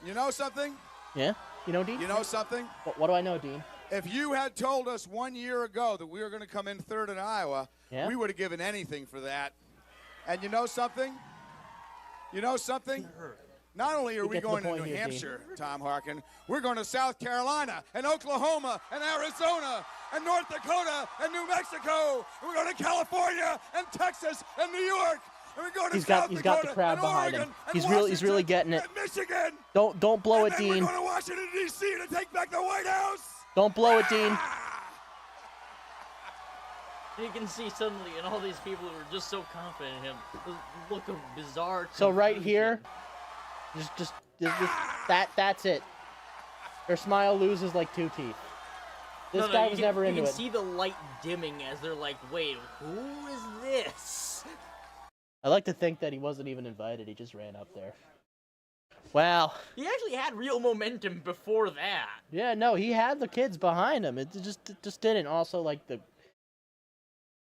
You know something? Yeah, you know Dean. You know something? What do I know, Dean? If you had told us 1 year ago that we were going to come in third in Iowa, Yeah? we would have given anything for that. And you know something? You know something? Not only are You we get to the going to point New here, Dean. Hampshire, Tom Harkin, we're going to South Carolina and Oklahoma and Arizona and North Dakota and New Mexico. And we're going to California and Texas and New York. And we're going to He's South got the Dakota crowd and behind him. Oregon and He's really Washington getting it. and Michigan. Don't blow And it, then Dean. we're going to Washington, D.C. to take back the White House. Don't blow it, Dean. you can see suddenly, and all these people who are just so confident in him, the look of bizarre. So right confusion. here, just that's it. Their smile loses like 2 teeth. This No, guy you was can- never into You it. can see the light dimming as they're like, "Wait, who is this?" I like to think that he wasn't even invited. He just ran up there. Wow. He actually had real momentum before that. Yeah, no, he had the kids behind him. It just didn't. Also, like the.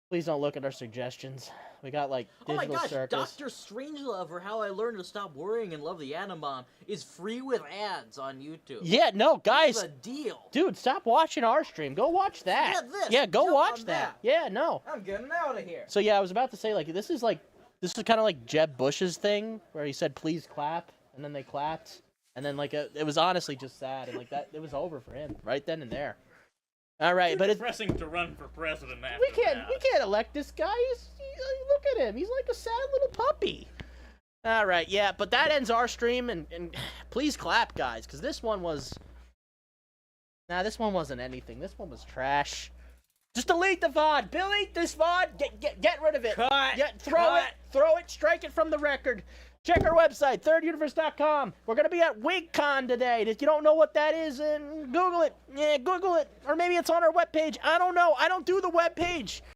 Please don't look at our suggestions. We got like Oh my digital gosh, circus. Dr. Strangelove, or How I Learned to Stop Worrying and Love the Atom Bomb, is free with ads on YouTube. Yeah, no, guys, It's a deal. dude, stop watching our stream. Go watch that. Yeah, this. Yeah, go Jump watch on that. that. Yeah, no. I'm getting out of here. So yeah, I was about to say like this is kind of like Jeb Bush's thing where he said please clap and then they clapped and then like it was honestly just sad and like that it was over for him right then and there. All right, but it's Pressing to run for president after we can't elect this guy. Look at him. He's like a sad little puppy. All right, yeah, but that ends our stream and please clap, guys, because this one was. Nah, this one wasn't anything. This one was trash. Just delete the VOD. Delete this VOD. Get rid of it. Cut. Throw it. Strike it from the record. Check our website, thirduniverse.com. We're going to be at WigCon today. If you don't know what that is, Google it. Yeah, Google it. Or maybe it's on our webpage. I don't know. I don't do the webpage.